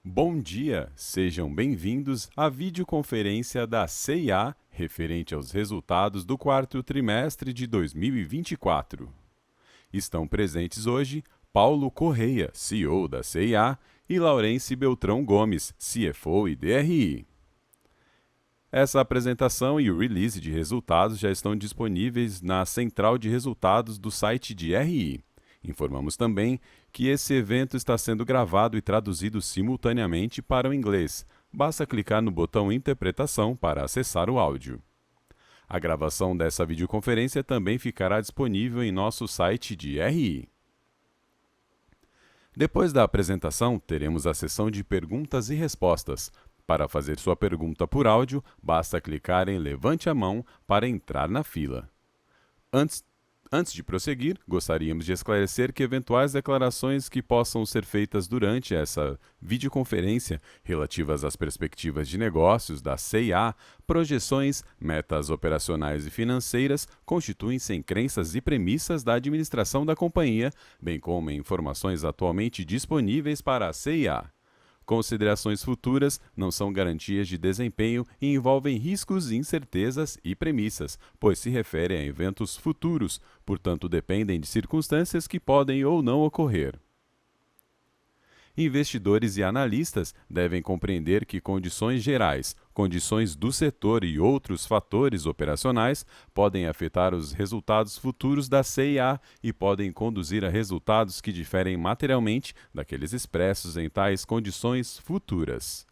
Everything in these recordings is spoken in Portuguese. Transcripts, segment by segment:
Bom dia, sejam bem-vindos à videoconferência da CIA referente aos resultados do quarto trimestre de 2024. Estão presentes hoje Paulo Correia, CEO da CIA, e Laurence Beltrão Gomes, CFO e DRI. Essa apresentação e o release de resultados já estão disponíveis na central de resultados do site de RI. Informamos também que esse evento está sendo gravado e traduzido simultaneamente para o inglês. Basta clicar no botão Interpretação para acessar o áudio. A gravação dessa videoconferência também ficará disponível em nosso site de RI. Depois da apresentação, teremos a sessão de perguntas e respostas. Para fazer sua pergunta por áudio, basta clicar em Levante a mão para entrar na fila. Antes de prosseguir, gostaríamos de esclarecer que eventuais declarações que possam ser feitas durante essa videoconferência relativas às perspectivas de negócios da CIA, projeções, metas operacionais e financeiras constituem-se em crenças e premissas da administração da companhia, bem como em informações atualmente disponíveis para a CIA. Considerações futuras não são garantias de desempenho e envolvem riscos, incertezas e premissas, pois se referem a eventos futuros, portanto dependem de circunstâncias que podem ou não ocorrer. Investidores e analistas devem compreender que condições gerais, condições do setor e outros fatores operacionais podem afetar os resultados futuros da CIA e podem conduzir a resultados que diferem materialmente daqueles expressos em tais condições futuras.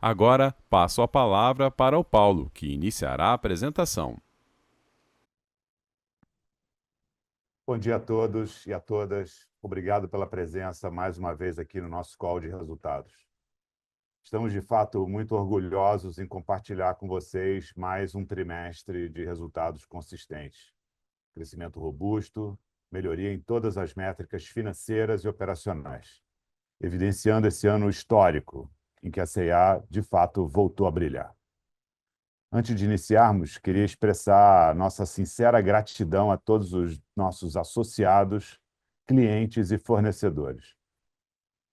Agora, passo a palavra para o Paulo, que iniciará a apresentação. Bom dia a todos e a todas. Obrigado pela presença mais uma vez aqui no nosso call de resultados. Estamos, de fato, muito orgulhosos em compartilhar com vocês mais um trimestre de resultados consistentes. Crescimento robusto, melhoria em todas as métricas financeiras e operacionais, evidenciando esse ano histórico em que a CIA, de fato, voltou a brilhar. Antes de iniciarmos, queria expressar nossa sincera gratidão a todos os nossos associados, clientes e fornecedores.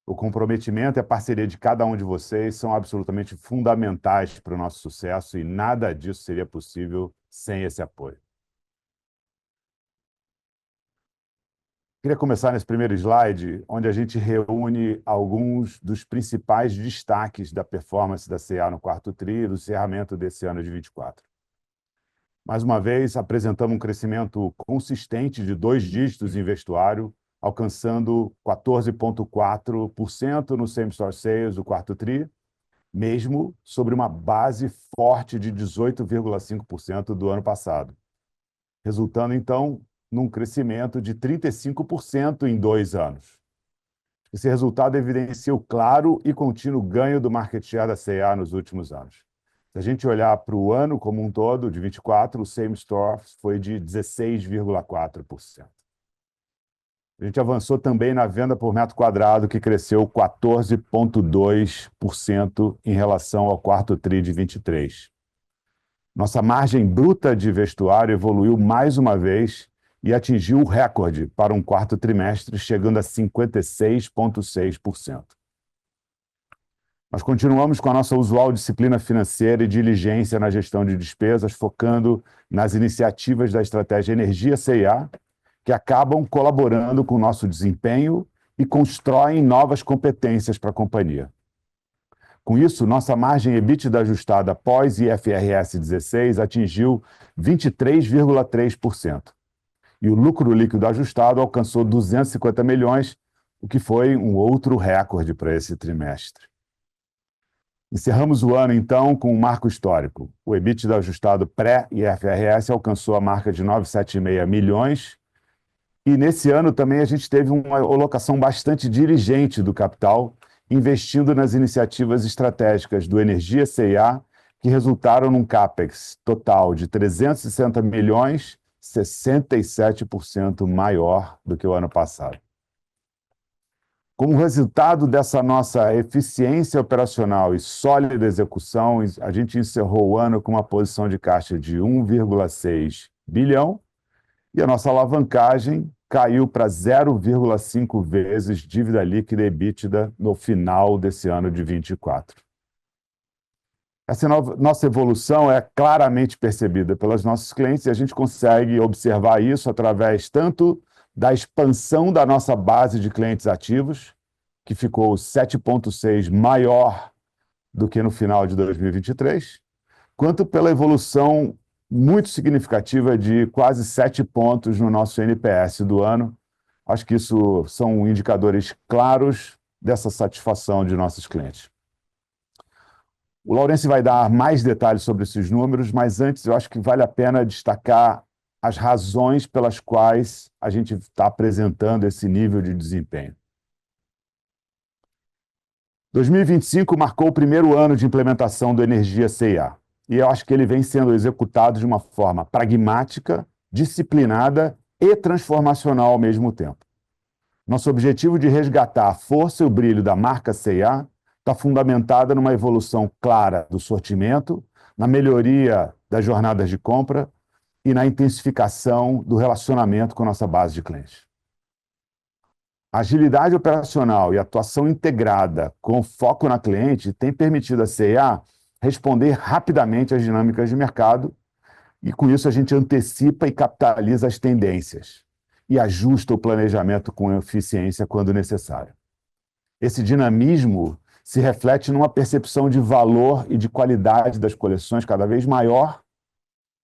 O comprometimento e a parceria de cada um de vocês são absolutamente fundamentais para o nosso sucesso e nada disso seria possível sem esse apoio. Queria começar nesse primeiro slide, onde a gente reúne alguns dos principais destaques da performance da CA no quarto tri e do encerramento desse ano de 24. Mais uma vez, apresentamos um crescimento consistente de 2 dígitos em vestuário, alcançando 14,4% no same-store sales do quarto tri, mesmo sobre uma base forte de 18,5% do ano passado, resultando, então, num crescimento de 35% em 2 anos. Esse resultado evidencia o claro e contínuo ganho do market share da C&A nos últimos anos. Se a gente olhar para o ano como um todo, de 24, o same store foi de 16,4%. A gente avançou também na venda por metro quadrado, que cresceu 14,2% em relação ao quarto tri de 23. Nossa margem bruta de vestuário evoluiu mais uma vez e atingiu o recorde para um quarto trimestre, chegando a 56,6%. Nós continuamos com a nossa usual disciplina financeira e diligência na gestão de despesas, focando nas iniciativas da estratégia Energia CIA, que acabam colaborando com o nosso desempenho e constroem novas competências para a companhia. Com isso, nossa margem EBITDA ajustada pós IFRS 16 atingiu 23,3%. E o lucro líquido ajustado alcançou 250 milhões, o que foi um outro recorde para esse trimestre. Encerramos o ano, então, com um marco histórico. O EBITDA ajustado pré-IFRS alcançou a marca de 976 milhões, e nesse ano também a gente teve uma alocação bastante diligente do capital, investindo nas iniciativas estratégicas do Energia CIA, que resultaram num CAPEX total de 360 milhões, 67% maior do que o ano passado. Como resultado dessa nossa eficiência operacional e sólida execução, a gente encerrou o ano com uma posição de caixa de 1,6 bilhão E a nossa alavancagem caiu para 0,5 vezes dívida líquida EBITDA no final desse ano de 24. Essa nossa evolução é claramente percebida pelos nossos clientes e a gente consegue observar isso através tanto da expansão da nossa base de clientes ativos, que ficou 7,6 maior do que no final de 2023, quanto pela evolução muito significativa de quase 7 pontos no nosso NPS do ano. Acho que isso são indicadores claros dessa satisfação de nossos clientes. O Laurence vai dar mais detalhes sobre esses números, mas antes eu acho que vale a pena destacar as razões pelas quais a gente está apresentando esse nível de desempenho. 2025 marcou o primeiro ano de implementação do Energia C&A, e eu acho que ele vem sendo executado de uma forma pragmática, disciplinada e transformacional ao mesmo tempo. Nosso objetivo de resgatar a força e o brilho da marca C&A está fundamentada numa evolução clara do sortimento, na melhoria das jornadas de compra e na intensificação do relacionamento com a nossa base de clientes. A agilidade operacional e atuação integrada com foco na cliente tem permitido à C&A responder rapidamente às dinâmicas de mercado e, com isso, a gente antecipa e capitaliza as tendências e ajusta o planejamento com eficiência quando necessário. Esse dinamismo se reflete numa percepção de valor e de qualidade das coleções cada vez maior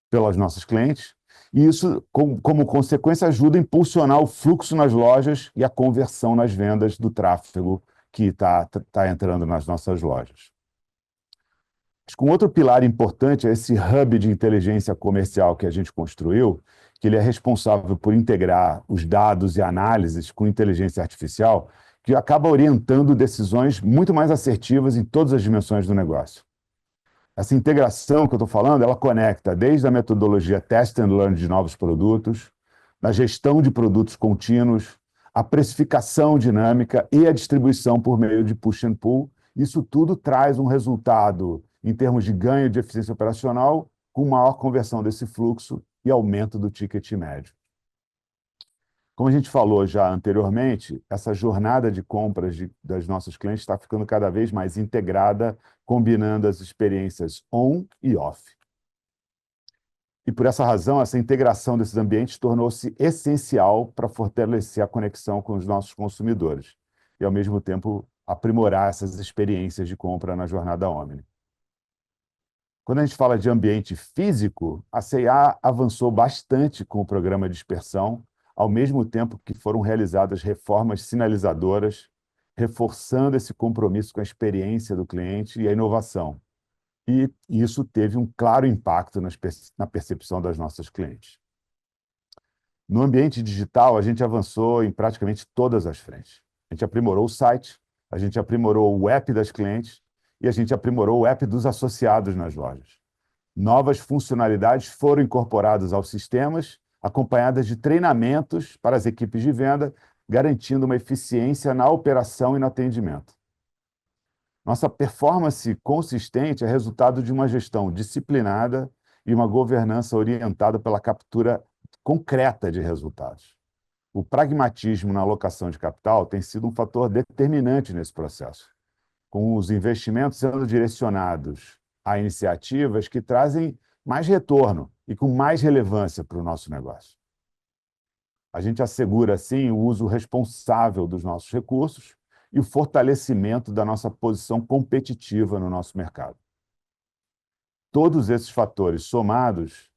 pelos nossos clientes, e isso, como consequência, ajuda a impulsionar o fluxo nas lojas e a conversão nas vendas do tráfego que está entrando nas nossas lojas. Acho que um outro pilar importante é esse hub de inteligência comercial que a gente construiu, que ele é responsável por integrar os dados e análises com inteligência artificial, que acaba orientando decisões muito mais assertivas em todas as dimensões do negócio. Essa integração que eu estou falando, ela conecta desde a metodologia Test and Learn de novos produtos, na gestão de produtos contínuos, a precificação dinâmica e a distribuição por meio de push and pull. Isso tudo traz um resultado em termos de ganho de eficiência operacional, com maior conversão desse fluxo e aumento do ticket médio. Como a gente falou já anteriormente, essa jornada de compras das nossos clientes está ficando cada vez mais integrada, combinando as experiências on e off. E por essa razão, essa integração desses ambientes tornou-se essencial para fortalecer a conexão com os nossos consumidores e, ao mesmo tempo, aprimorar essas experiências de compra na jornada Omni. Quando a gente fala de ambiente físico, a C&A avançou bastante com o programa de dispersão, ao mesmo tempo que foram realizadas reformas sinalizadoras, reforçando esse compromisso com a experiência do cliente e a inovação. E isso teve um claro impacto na percepção das nossas clientes. No ambiente digital, a gente avançou em praticamente todas as frentes. A gente aprimorou o site, a gente aprimorou o app das clientes e a gente aprimorou o app dos associados nas lojas. Novas funcionalidades foram incorporadas aos sistemas, acompanhadas de treinamentos para as equipes de venda, garantindo uma eficiência na operação e no atendimento. Nossa performance consistente é resultado de uma gestão disciplinada e uma governança orientada pela captura concreta de resultados. O pragmatismo na alocação de capital tem sido um fator determinante nesse processo, com os investimentos sendo direcionados a iniciativas que trazem mais retorno e com mais relevância para o nosso negócio. A gente assegura, assim, o uso responsável dos nossos recursos e o fortalecimento da nossa posição competitiva no nosso mercado. Todos esses fatores somados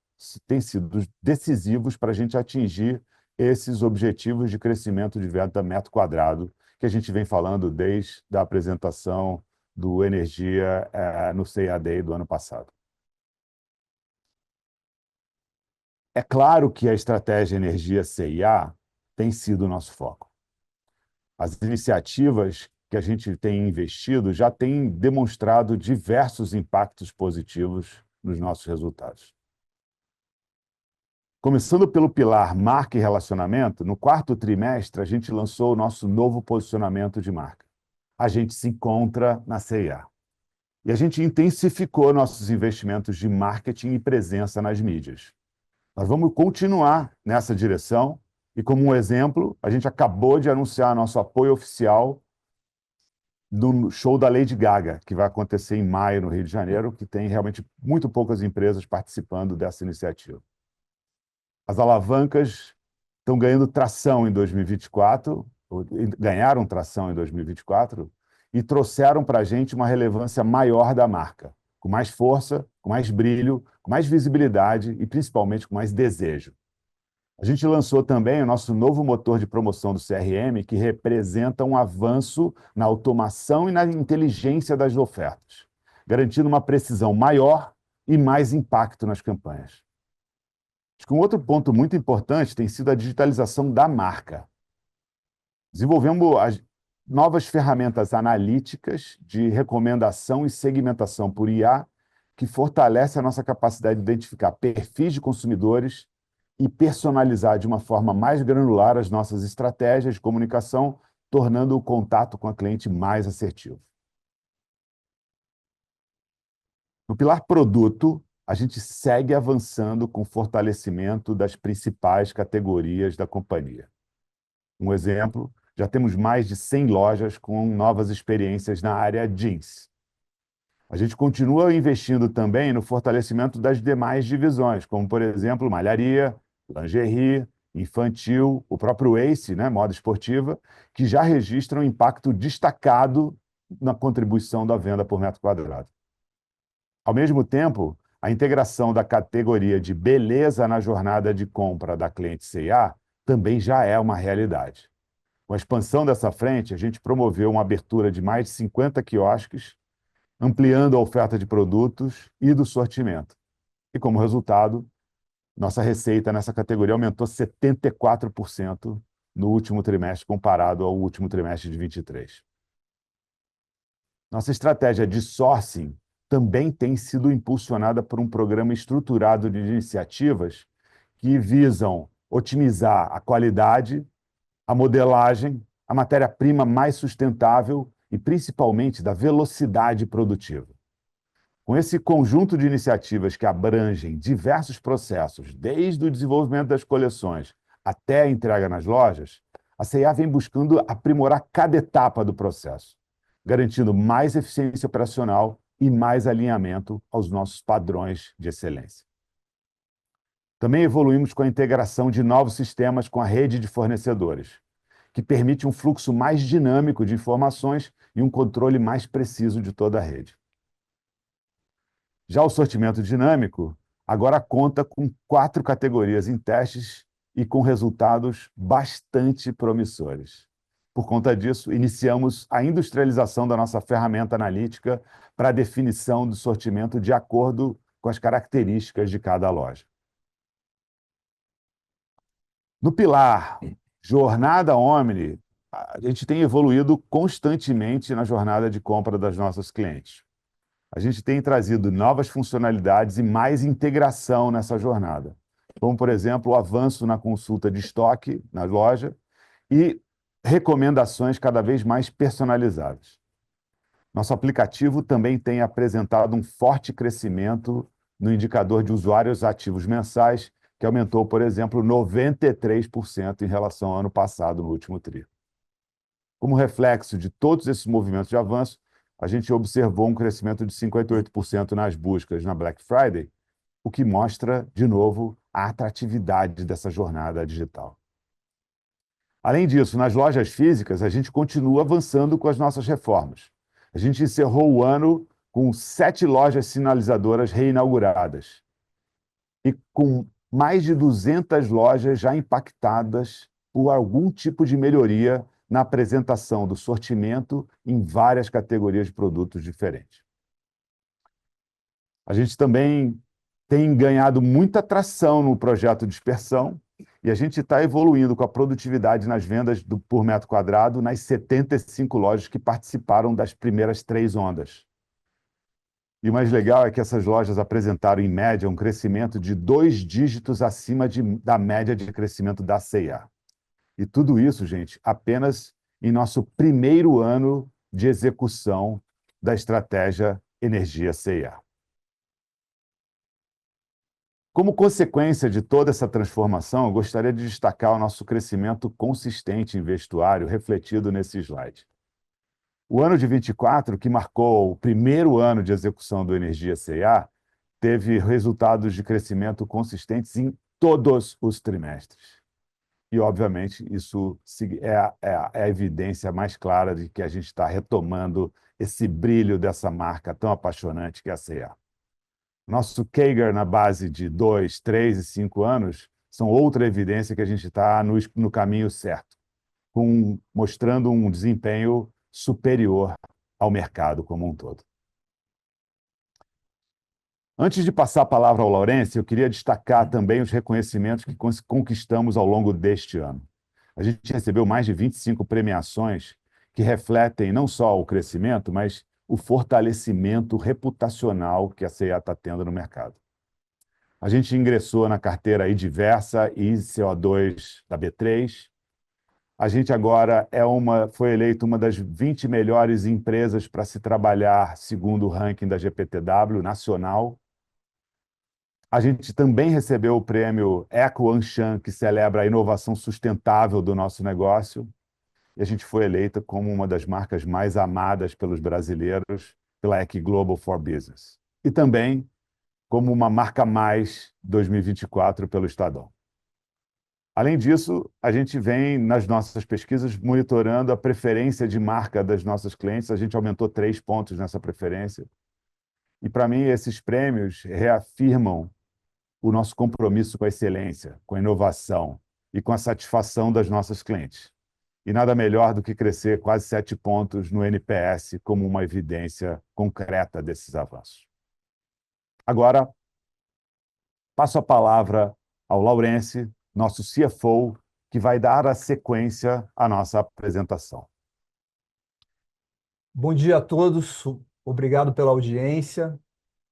têm sido decisivos para a gente atingir esses objetivos de crescimento de venda metro quadrado que a gente vem falando desde a apresentação do Energia no C&A Day do ano passado. É claro que a estratégia Energia C&A tem sido o nosso foco. As iniciativas que a gente tem investido já têm demonstrado diversos impactos positivos nos nossos resultados. Começando pelo pilar marca e relacionamento, no quarto trimestre a gente lançou o nosso novo posicionamento de marca. A gente se encontra na C&A. E a gente intensificou nossos investimentos de marketing e presença nas mídias. Nós vamos continuar nessa direção e, como um exemplo, a gente acabou de anunciar nosso apoio oficial do show da Lady Gaga, que vai acontecer em maio no Rio de Janeiro, que tem realmente muito poucas empresas participando dessa iniciativa. As alavancas estão ganhando tração em 2024, ganharam tração em 2024 e trouxeram para a gente uma relevância maior da marca, com mais força, com mais brilho, com mais visibilidade e principalmente com mais desejo. A gente lançou também o nosso novo motor de promoção do CRM, que representa um avanço na automação e na inteligência das ofertas, garantindo uma precisão maior e mais impacto nas campanhas. Acho que um outro ponto muito importante tem sido a digitalização da marca. Desenvolvemos novas ferramentas analíticas de recomendação e segmentação por IA, que fortalece a nossa capacidade de identificar perfis de consumidores e personalizar de uma forma mais granular as nossas estratégias de comunicação, tornando o contato com a cliente mais assertivo. No pilar produto, a gente segue avançando com o fortalecimento das principais categorias da companhia. Um exemplo, já temos mais de 100 lojas com novas experiências na área jeans. A gente continua investindo também no fortalecimento das demais divisões, como, por exemplo, malharia, lingerie, infantil, o próprio Ace, né, moda esportiva, que já registram um impacto destacado na contribuição da venda por metro quadrado. Ao mesmo tempo, a integração da categoria de beleza na jornada de compra da cliente C&A também já é uma realidade. Com a expansão dessa frente, a gente promoveu uma abertura de mais de 50 quiosques, ampliando a oferta de produtos e do sortimento. E, como resultado, nossa receita nessa categoria aumentou 74% no último trimestre, comparado ao último trimestre de 23. Nossa estratégia de sourcing também tem sido impulsionada por um programa estruturado de iniciativas que visam otimizar a qualidade, a modelagem, a matéria-prima mais sustentável e, principalmente, da velocidade produtiva. Com esse conjunto de iniciativas que abrangem diversos processos, desde o desenvolvimento das coleções até a entrega nas lojas, a C&A vem buscando aprimorar cada etapa do processo, garantindo mais eficiência operacional e mais alinhamento aos nossos padrões de excelência. Também evoluímos com a integração de novos sistemas com a rede de fornecedores, que permite um fluxo mais dinâmico de informações e um controle mais preciso de toda a rede. Já o sortimento dinâmico agora conta com 4 categorias em testes e com resultados bastante promissores. Por conta disso, iniciamos a industrialização da nossa ferramenta analítica para a definição do sortimento de acordo com as características de cada loja. No pilar Jornada Omni, a gente tem evoluído constantemente na jornada de compra das nossas clientes. A gente tem trazido novas funcionalidades e mais integração nessa jornada, como, por exemplo, o avanço na consulta de estoque na loja e recomendações cada vez mais personalizadas. Nosso aplicativo também tem apresentado um forte crescimento no indicador de usuários ativos mensais, que aumentou, por exemplo, 93% em relação ao ano passado, no último tri. Como reflexo de todos esses movimentos de avanço, a gente observou um crescimento de 58% nas buscas na Black Friday, o que mostra, de novo, a atratividade dessa jornada digital. Além disso, nas lojas físicas, a gente continua avançando com as nossas reformas. A gente encerrou o ano com 7 lojas sinalizadoras reinauguradas e com mais de 200 lojas já impactadas por algum tipo de melhoria na apresentação do sortimento em várias categorias de produtos diferentes. A gente também tem ganhado muita tração no projeto Dispersão e a gente está evoluindo com a produtividade nas vendas por metro quadrado nas 75 lojas que participaram das primeiras 3 ondas. E o mais legal é que essas lojas apresentaram, em média, um crescimento de 2 dígitos acima da média de crescimento da C&A. E tudo isso, gente, apenas em nosso primeiro ano de execução da estratégia Energia C&A. Como consequência de toda essa transformação, eu gostaria de destacar o nosso crescimento consistente em vestuário, refletido nesse slide. O ano de 24, que marcou o primeiro ano de execução do Energia C&A, teve resultados de crescimento consistentes em todos os trimestres. E, obviamente, isso é a evidência mais clara de que a gente está retomando esse brilho dessa marca tão apaixonante que é a C&A. Nosso CAGR na base de 2, 3 e 5 anos são outra evidência que a gente está no caminho certo, mostrando um desempenho superior ao mercado como um todo. Antes de passar a palavra ao Laurence, eu queria destacar também os reconhecimentos que conquistamos ao longo deste ano. A gente recebeu mais de 25 premiações que refletem não só o crescimento, mas o fortalecimento reputacional que a C&A está tendo no mercado. A gente ingressou na carteira IDiversa e CO2 da B3. A gente agora foi eleito uma das 20 melhores empresas para se trabalhar, segundo o ranking da GPTW nacional. A gente também recebeu o prêmio Eco Anshan, que celebra a inovação sustentável do nosso negócio. E a gente foi eleita como uma das marcas mais amadas pelos brasileiros pela EQ Global for Business. E também como uma marca mais 2024 pelo Estadão. Além disso, a gente vem, nas nossas pesquisas, monitorando a preferência de marca das nossas clientes. A gente aumentou 3 pontos nessa preferência. E, para mim, esses prêmios reafirmam o nosso compromisso com a excelência, com a inovação e com a satisfação das nossas clientes. E nada melhor do que crescer quase 7 pontos no NPS como uma evidência concreta desses avanços. Agora, passo a palavra ao Laurence, nosso CFO, que vai dar a sequência à nossa apresentação. Bom dia a todos, obrigado pela audiência.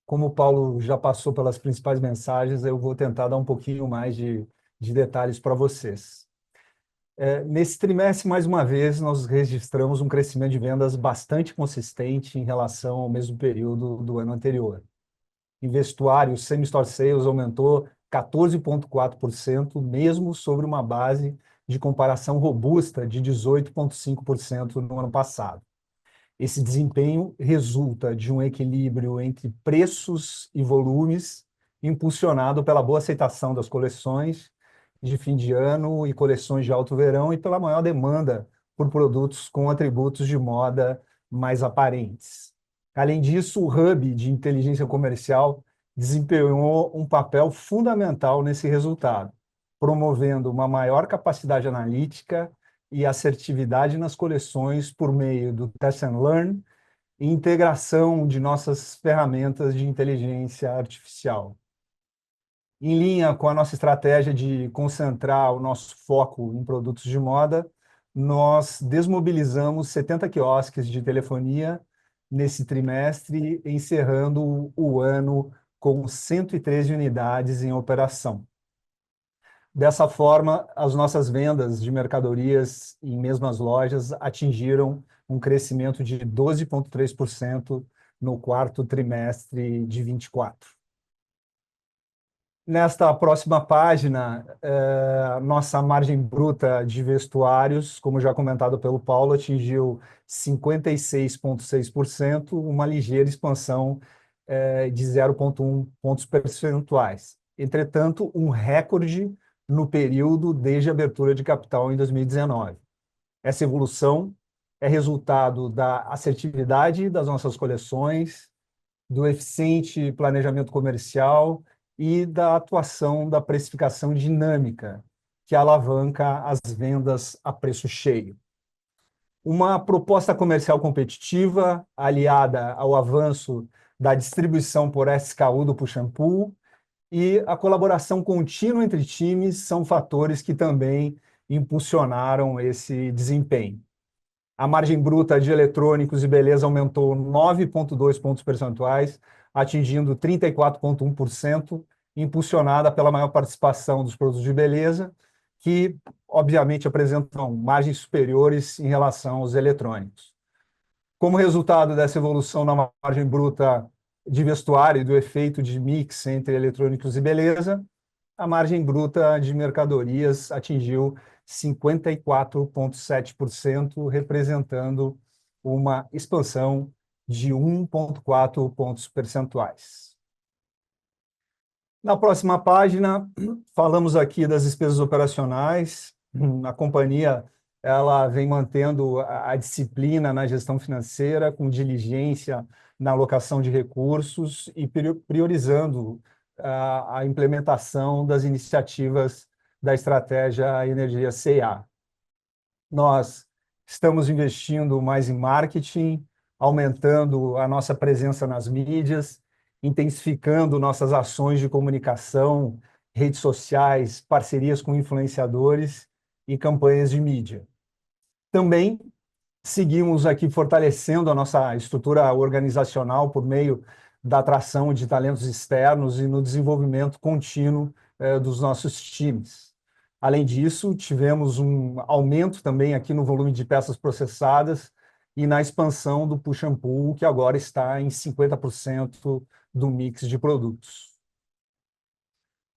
Como o Paulo já passou pelas principais mensagens, eu vou tentar dar um pouquinho mais de detalhes para vocês. Nesse trimestre, mais uma vez, nós registramos um crescimento de vendas bastante consistente em relação ao mesmo período do ano anterior. Em vestuário, o same-store sales aumentou 14,4%, mesmo sobre uma base de comparação robusta de 18,5% no ano passado. Esse desempenho resulta de um equilíbrio entre preços e volumes, impulsionado pela boa aceitação das coleções de fim de ano e coleções de alto verão e pela maior demanda por produtos com atributos de moda mais aparentes. Além disso, o Hub de inteligência comercial desempenhou um papel fundamental nesse resultado, promovendo uma maior capacidade analítica e assertividade nas coleções por meio do Test and Learn e integração de nossas ferramentas de inteligência artificial. Em linha com a nossa estratégia de concentrar o nosso foco em produtos de moda, nós desmobilizamos 70 quiosques de telefonia nesse trimestre, encerrando o ano com 113 unidades em operação. Dessa forma, as nossas vendas de mercadorias em mesmas lojas atingiram um crescimento de 12,3% no quarto trimestre de 24. Nesta próxima página, nossa margem bruta de vestuários, como já comentado pelo Paulo, atingiu 56,6%, uma ligeira expansão de 0,1 pontos percentuais. Entretanto, um recorde no período desde a abertura de capital em 2019. Essa evolução é resultado da assertividade das nossas coleções, do eficiente planejamento comercial e da atuação da precificação dinâmica, que alavanca as vendas a preço cheio. Uma proposta comercial competitiva, aliada ao avanço da distribuição por SKU do Push and Pull, e a colaboração contínua entre times são fatores que também impulsionaram esse desempenho. A margem bruta de eletrônicos e beleza aumentou 9,2 pontos percentuais, atingindo 34,1%, impulsionada pela maior participação dos produtos de beleza, que, obviamente, apresentam margens superiores em relação aos eletrônicos. Como resultado dessa evolução na margem bruta, de vestuário e do efeito de mix entre eletrônicos e beleza, a margem bruta de mercadorias atingiu 54,7%, representando uma expansão de 1,4 pontos percentuais. Na próxima página, falamos aqui das despesas operacionais. A companhia ela vem mantendo a disciplina na gestão financeira, com diligência na alocação de recursos e priorizando a implementação das iniciativas da estratégia Energia C&A. Nós estamos investindo mais em marketing, aumentando a nossa presença nas mídias, intensificando nossas ações de comunicação, redes sociais, parcerias com influenciadores e campanhas de mídia. Também seguimos aqui fortalecendo a nossa estrutura organizacional por meio da atração de talentos externos e no desenvolvimento contínuo dos nossos times. Além disso, tivemos um aumento também aqui no volume de peças processadas e na expansão do push and pull, que agora está em 50% do mix de produtos.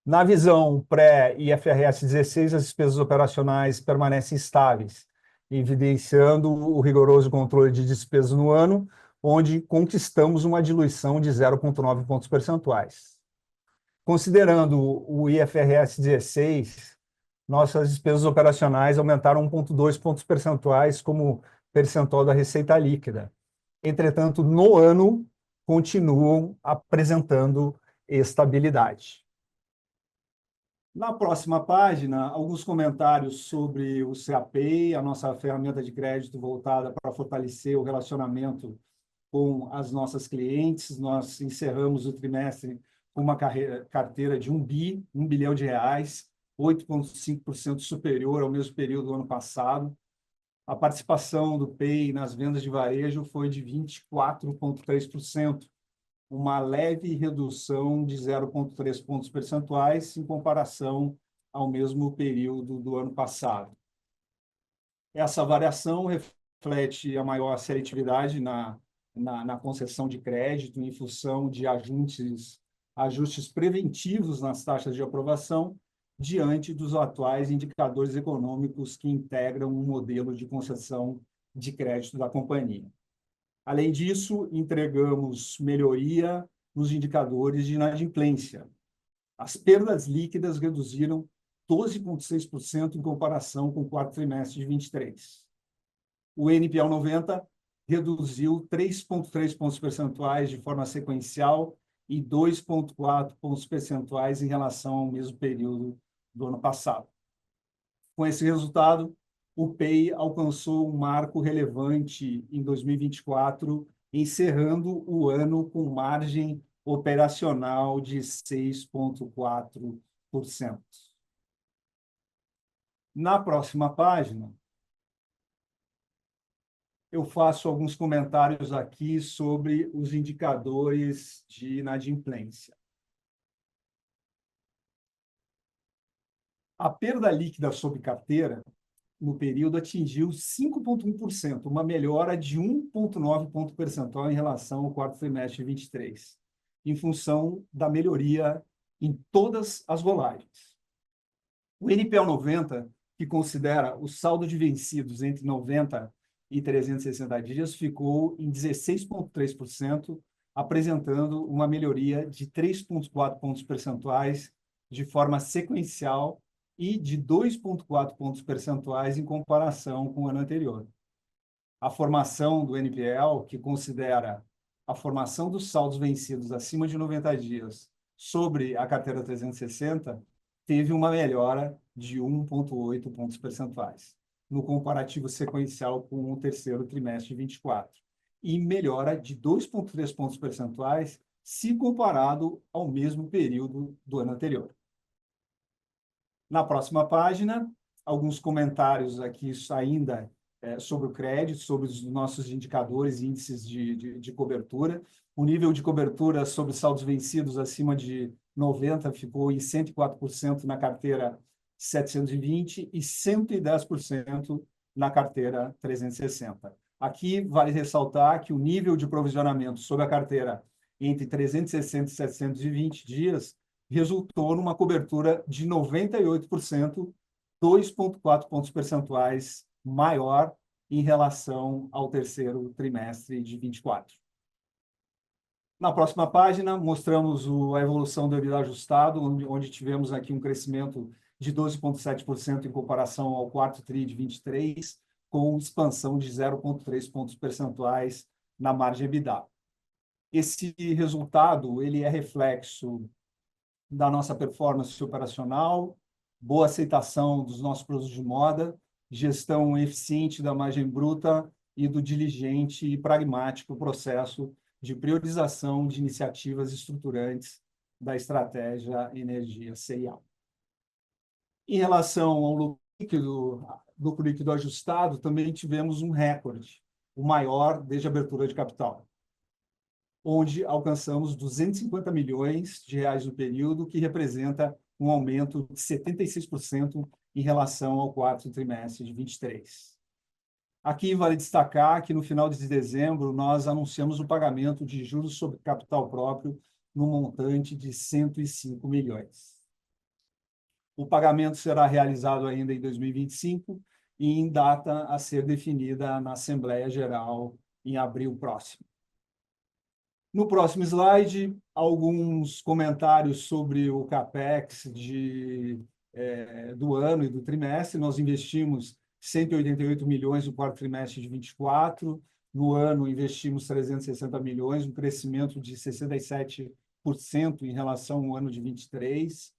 Na visão pré-IFRS 16, as despesas operacionais permanecem estáveis, evidenciando o rigoroso controle de despesas no ano, onde conquistamos uma diluição de 0,9 pontos percentuais. Considerando o IFRS 16, nossas despesas operacionais aumentaram 1,2 pontos percentuais como percentual da receita líquida. Entretanto, no ano, continuam apresentando estabilidade. Na próxima página, alguns comentários sobre o CAPEI, a nossa ferramenta de crédito voltada para fortalecer o relacionamento com as nossas clientes. Nós encerramos o trimestre com uma carteira de 1 bilhão de reais, 8,5% superior ao mesmo período do ano passado. A participação do PEI nas vendas de varejo foi de 24,3%, uma leve redução de 0,3 pontos percentuais em comparação ao mesmo período do ano passado. Essa variação reflete a maior seletividade na concessão de crédito em função de ajustes preventivos nas taxas de aprovação diante dos atuais indicadores econômicos que integram um modelo de concessão de crédito da companhia. Além disso, entregamos melhoria nos indicadores de inadimplência. As perdas líquidas reduziram 12,6% em comparação com o quarto trimestre de 2023. O NPL 90 reduziu 3,3 pontos percentuais de forma sequencial e 2,4 pontos percentuais em relação ao mesmo período do ano passado. Com esse resultado, o PEI alcançou um marco relevante em 2024, encerrando o ano com margem operacional de 6,4%. Na próxima página, eu faço alguns comentários aqui sobre os indicadores de inadimplência. A perda líquida sobre carteira no período atingiu 5,1%, uma melhora de 1,9 ponto percentual em relação ao quarto trimestre de 2023, em função da melhoria em todas as rolagens. O NPL 90, que considera o saldo de vencidos entre 90 e 360 dias, ficou em 16,3%, apresentando uma melhoria de 3,4 pontos percentuais de forma sequencial e de 2,4 pontos percentuais em comparação com o ano anterior. A formação do NPL, que considera a formação dos saldos vencidos acima de 90 dias sobre a carteira 360, teve uma melhora de 1,8 pontos percentuais, no comparativo sequencial com o terceiro trimestre de 24, e melhora de 2,3 pontos percentuais se comparado ao mesmo período do ano anterior. Na próxima página, alguns comentários aqui ainda sobre o crédito, sobre os nossos indicadores e índices de cobertura. O nível de cobertura sobre saldos vencidos acima de 90 ficou em 104% na carteira 720 e 110% na carteira 360. Aqui vale ressaltar que o nível de provisionamento sobre a carteira entre 360 e 720 dias, resultou numa cobertura de 98%, 2,4 pontos percentuais maior em relação ao terceiro trimestre de 24. Na próxima página, mostramos a evolução do EBITDA ajustado, onde tivemos aqui um crescimento de 12,7% em comparação ao quarto TRI de 23, com expansão de 0,3 pontos percentuais na margem EBITDA. Esse resultado ele é reflexo da nossa performance operacional, boa aceitação dos nossos produtos de moda, gestão eficiente da margem bruta e do diligente e pragmático processo de priorização de iniciativas estruturantes da estratégia Energia CIA. Em relação ao lucro líquido ajustado, também tivemos um recorde, o maior desde a abertura de capital, onde alcançamos 250 milhões de reais no período, que representa um aumento de 76% em relação ao quarto trimestre de 23. Aqui vale destacar que no final de dezembro nós anunciamos o pagamento de juros sobre capital próprio no montante de 105 milhões. O pagamento será realizado ainda em 2025 e em data a ser definida na Assembleia Geral em abril próximo. No próximo slide, alguns comentários sobre o CAPEX do ano e do trimestre. Nós investimos 188 milhões no quarto trimestre de 24, no ano investimos 360 milhões, um crescimento de 67% em relação ao ano de 23.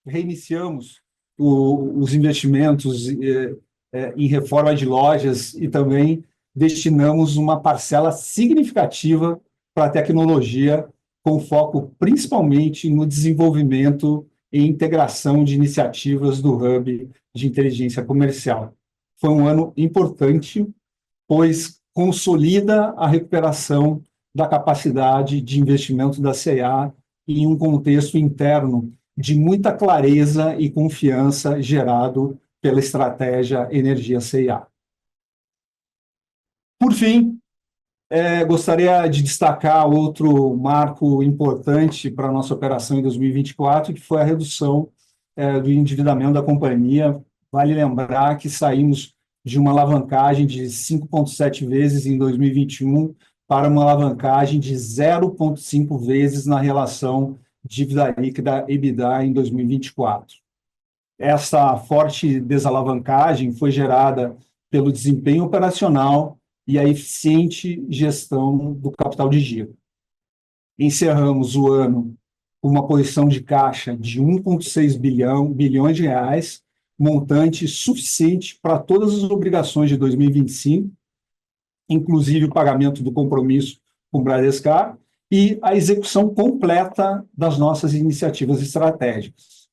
Reiniciamos os investimentos em reforma de lojas e também destinamos uma parcela significativa para a tecnologia, com foco principalmente no desenvolvimento e integração de iniciativas do Hub de Inteligência Comercial. Foi um ano importante, pois consolida a recuperação da capacidade de investimento da CEA em um contexto interno de muita clareza e confiança gerado pela estratégia Energia CIA. Por fim, gostaria de destacar outro marco importante para a nossa operação em 2024, que foi a redução do endividamento da companhia. Vale lembrar que saímos de uma alavancagem de 5,7 vezes em 2021 para uma alavancagem de 0,5 vezes na relação dívida líquida EBITDA em 2024. Essa forte desalavancagem foi gerada pelo desempenho operacional e a eficiente gestão do capital de giro. Encerramos o ano com uma posição de caixa de 1,6 bilhões de reais, montante suficiente para todas as obrigações de 2025, inclusive o pagamento do compromisso com o Bradescar e a execução completa das nossas iniciativas estratégicas.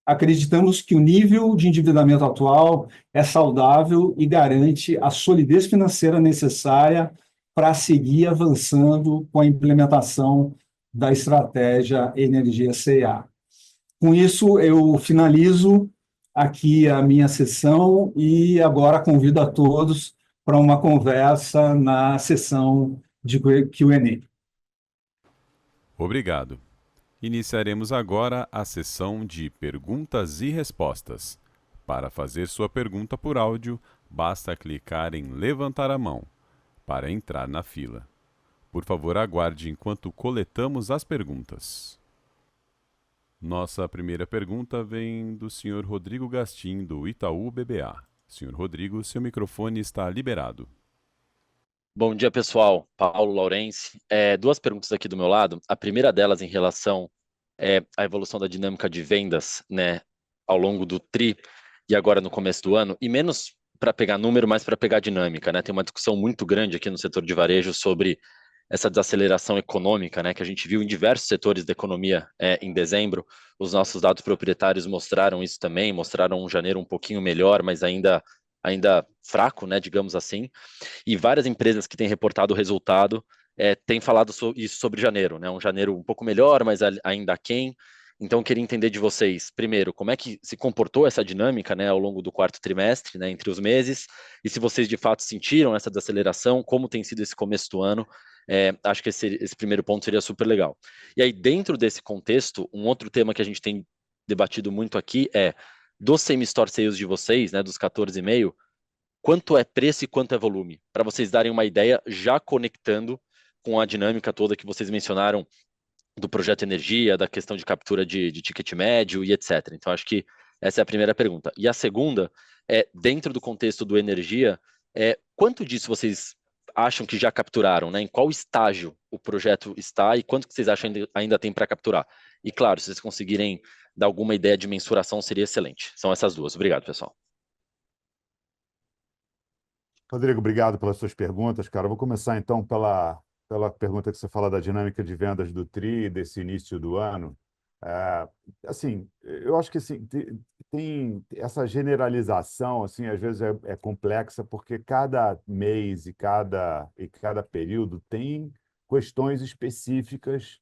Acreditamos que o nível de endividamento atual é saudável e garante a solidez financeira necessária para seguir avançando com a implementação da estratégia Energia CIA. Com isso, eu finalizo aqui a minha sessão e agora convido a todos para uma conversa na sessão de Q&A. Obrigado. Iniciaremos agora a sessão de perguntas e respostas. Para fazer sua pergunta por áudio, basta clicar em levantar a mão para entrar na fila. Por favor, aguarde enquanto coletamos as perguntas. Nossa primeira pergunta vem do Sr. Rodrigo Gastim, do Itaú BBA. Sr. Rodrigo, seu microfone está liberado. Bom dia, pessoal. Paulo Laurence. Duas perguntas aqui do meu lado. A primeira delas em relação à evolução da dinâmica de vendas, né, ao longo do TRI e agora no começo do ano, e menos para pegar número, mais para pegar dinâmica, né? Tem uma discussão muito grande aqui no setor de varejo sobre essa desaceleração econômica, né, que a gente viu em diversos setores da economia em dezembro. Os nossos dados proprietários mostraram isso também, mostraram um janeiro um pouquinho melhor, mas ainda fraco, né, digamos assim. E várias empresas que têm reportado o resultado têm falado isso sobre janeiro, né, um janeiro um pouco melhor, mas ainda aquém. Então, eu queria entender de vocês, primeiro, como é que se comportou essa dinâmica, né, ao longo do quarto trimestre, né, entre os meses, e se vocês de fato sentiram essa desaceleração, como tem sido esse começo do ano. Acho que esse primeiro ponto seria super legal. E aí, dentro desse contexto, um outro tema que a gente tem debatido muito aqui é dos same-store sales de vocês, né, dos 14,5, quanto é preço e quanto é volume, para vocês darem uma ideia, já conectando com a dinâmica toda que vocês mencionaram do projeto Energia, da questão de captura de ticket médio e etc. Então, acho que essa é a primeira pergunta. E a segunda é, dentro do contexto do Energia, quanto disso vocês acham que já capturaram, né? Em qual estágio o projeto está e quanto que vocês acham ainda tem para capturar? E claro, se vocês conseguirem dar alguma ideia de mensuração, seria excelente. São essas duas. Obrigado, pessoal. Rodrigo, obrigado pelas suas perguntas, cara. Eu vou começar, então, pela pergunta que você fala da dinâmica de vendas do TRI, desse início do ano. Assim, eu acho que assim, tem essa generalização, assim, às vezes é complexa, porque cada mês e cada período tem questões específicas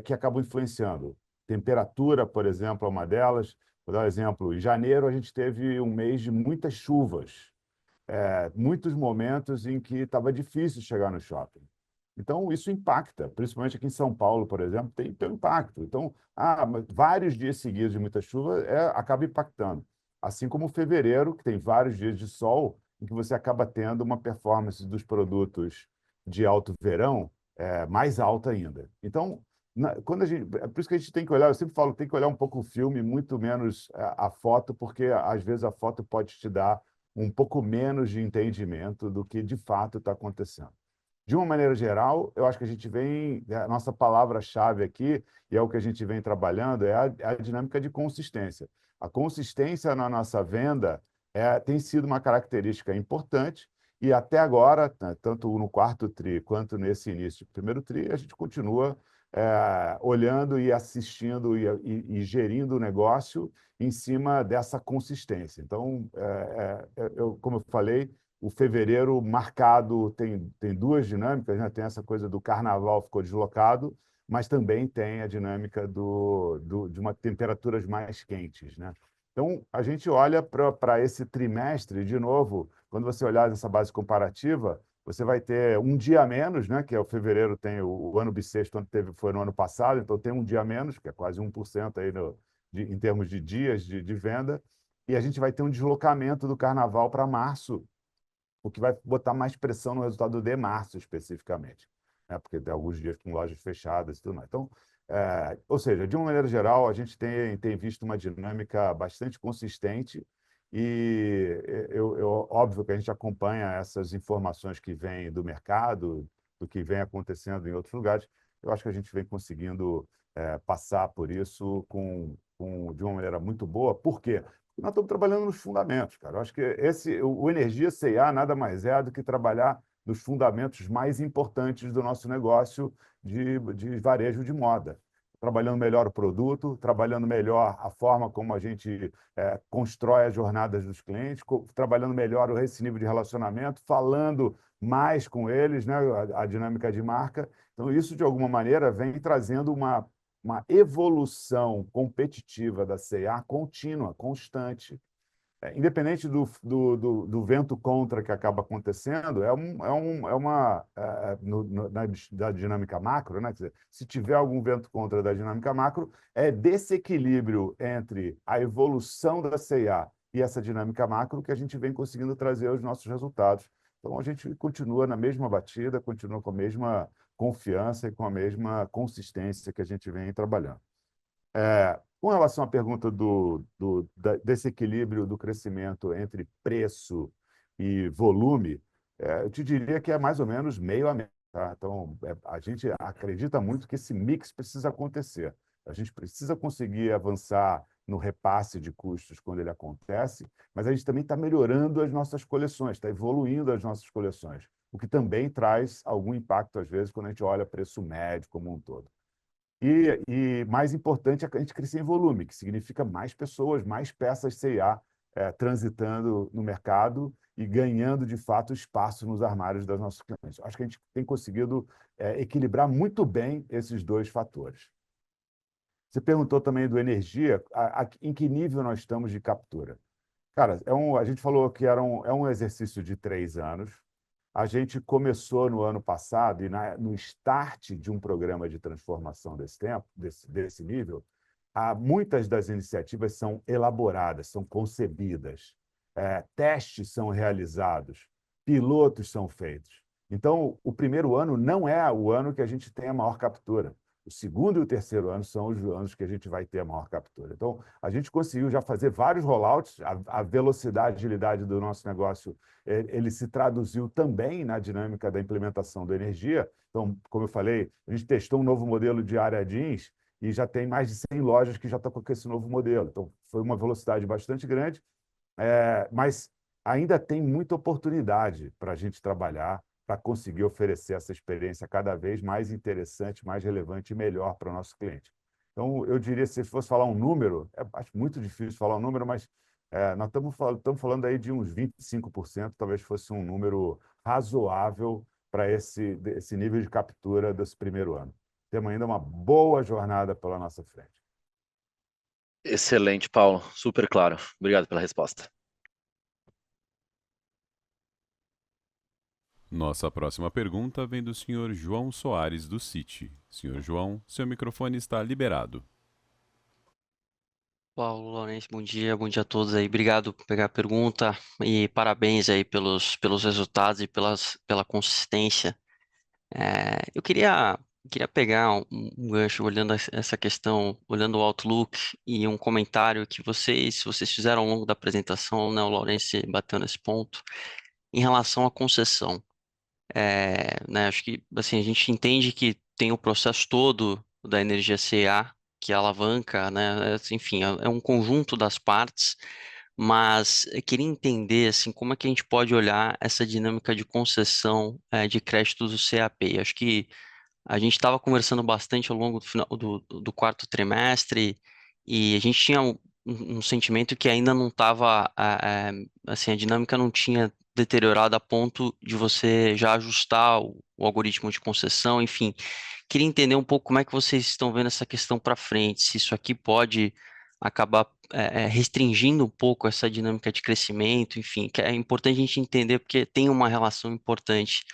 que acabam influenciando. Temperatura, por exemplo, é uma delas. Vou dar um exemplo. Em janeiro, a gente teve um mês de muitas chuvas, muitos momentos em que estava difícil chegar no shopping. Então, isso impacta, principalmente aqui em São Paulo, por exemplo, tem um impacto. Então, mas vários dias seguidos de muita chuva acaba impactando. Assim como fevereiro, que tem vários dias de sol, em que você acaba tendo uma performance dos produtos de alto verão mais alta ainda. Então, quando é por isso que a gente tem que olhar, eu sempre falo, tem que olhar um pouco o filme, muito menos a foto, porque às vezes a foto pode te dar um pouco menos de entendimento do que de fato está acontecendo. De uma maneira geral, eu acho que a nossa palavra-chave aqui, e é o que a gente vem trabalhando, é a dinâmica de consistência. A consistência na nossa venda tem sido uma característica importante, e até agora, né, tanto no quarto TRI quanto nesse início do primeiro TRI, a gente continua olhando e assistindo e gerindo o negócio em cima dessa consistência. Então, como eu falei, o fevereiro marcado tem duas dinâmicas, né? Tem essa coisa do carnaval ficou deslocado, mas também tem a dinâmica de uma temperaturas mais quentes, né? Então, a gente olha para esse trimestre, de novo, quando você olhar nessa base comparativa, você vai ter um dia a menos, né? Que é o fevereiro, tem o ano bissexto, foi no ano passado, então tem um dia a menos, que é quase 1% aí em termos de dias de venda, e a gente vai ter um deslocamento do carnaval para março, o que vai botar mais pressão no resultado de março, especificamente, né? Porque tem alguns dias com lojas fechadas e tudo mais. Então, ou seja, de uma maneira geral, a gente tem visto uma dinâmica bastante consistente e óbvio que a gente acompanha essas informações que vêm do mercado, do que vem acontecendo em outros lugares. Eu acho que a gente vem conseguindo passar por isso de uma maneira muito boa. Por quê? Nós estamos trabalhando nos fundamentos, cara. Eu acho que o Energia C&A nada mais é do que trabalhar nos fundamentos mais importantes do nosso negócio de varejo de moda. Trabalhando melhor o produto, trabalhando melhor a forma como a gente constrói as jornadas dos clientes, trabalhando melhor esse nível de relacionamento, falando mais com eles, né, a dinâmica de marca. Então, isso, de alguma maneira, vem trazendo uma evolução competitiva da C&A contínua, constante. Independente do vento contra que acaba acontecendo, da dinâmica macro, né? Quer dizer, se tiver algum vento contra da dinâmica macro, é desse equilíbrio entre a evolução da C&A e essa dinâmica macro que a gente vem conseguindo trazer os nossos resultados. Então, a gente continua na mesma batida, continua com a mesma confiança e com a mesma consistência que a gente vem trabalhando. Com relação à pergunta desse equilíbrio do crescimento entre preço e volume, eu te diria que é mais ou menos meio a meio. Tá? Então, a gente acredita muito que esse mix precisa acontecer. A gente precisa conseguir avançar no repasse de custos quando ele acontece, mas a gente também está melhorando as nossas coleções, está evoluindo as nossas coleções, o que também traz algum impacto, às vezes, quando a gente olha preço médio como um todo. E mais importante é que a gente crescer em volume, que significa mais pessoas, mais peças C&A transitando no mercado e ganhando, de fato, espaço nos armários das nossas clientes. Acho que a gente tem conseguido equilibrar muito bem esses dois fatores. Você perguntou também do energia, em que nível nós estamos de captura? Cara, a gente falou que é um exercício de 3 anos. A gente começou no ano passado, e no start de um programa de transformação desse nível, muitas das iniciativas são elaboradas, são concebidas, testes são realizados, pilotos são feitos. Então, o primeiro ano não é o ano que a gente tem a maior captura. O segundo e o terceiro ano são os anos que a gente vai ter a maior captura. Então, a gente conseguiu já fazer vários rollouts, a velocidade e agilidade do nosso negócio, ele se traduziu também na dinâmica da implementação da energia. Então, como eu falei, a gente testou um novo modelo de área jeans e já tem mais de 100 lojas que já estão com esse novo modelo. Então, foi uma velocidade bastante grande, mas ainda tem muita oportunidade para a gente trabalhar, para conseguir oferecer essa experiência cada vez mais interessante, mais relevante e melhor para o nosso cliente. Então, eu diria, se fosse falar um número, acho muito difícil falar um número, mas nós estamos falando aí de uns 25%, talvez fosse um número razoável para esse nível de captura desse primeiro ano. Temos ainda uma boa jornada pela nossa frente. Excelente, Paulo. Super claro. Obrigado pela resposta. Nossa próxima pergunta vem do senhor João Soares, do Citi. Senhor João, seu microfone está liberado. Paulo, Lourenço, bom dia a todos aí. Obrigado por pegar a pergunta e parabéns aí pelos resultados e pela consistência. Eu queria pegar um gancho olhando essa questão, olhando o Outlook e um comentário que vocês fizeram ao longo da apresentação, né, o Lourenço bateu nesse ponto, em relação à concessão. Né, acho que assim, a gente entende que tem o processo todo da energia CA, que alavanca, né, enfim, é um conjunto das partes, mas eu queria entender assim, como é que a gente pode olhar essa dinâmica de concessão de crédito do CAP. Acho que a gente estava conversando bastante ao longo do quarto trimestre e a gente tinha um sentimento que ainda não estava, assim, a dinâmica não tinha deteriorado a ponto de você já ajustar o algoritmo de concessão, enfim. Queria entender um pouco como é que vocês estão vendo essa questão para frente, se isso aqui pode acabar restringindo um pouco essa dinâmica de crescimento, enfim, que é importante a gente entender porque tem uma relação importante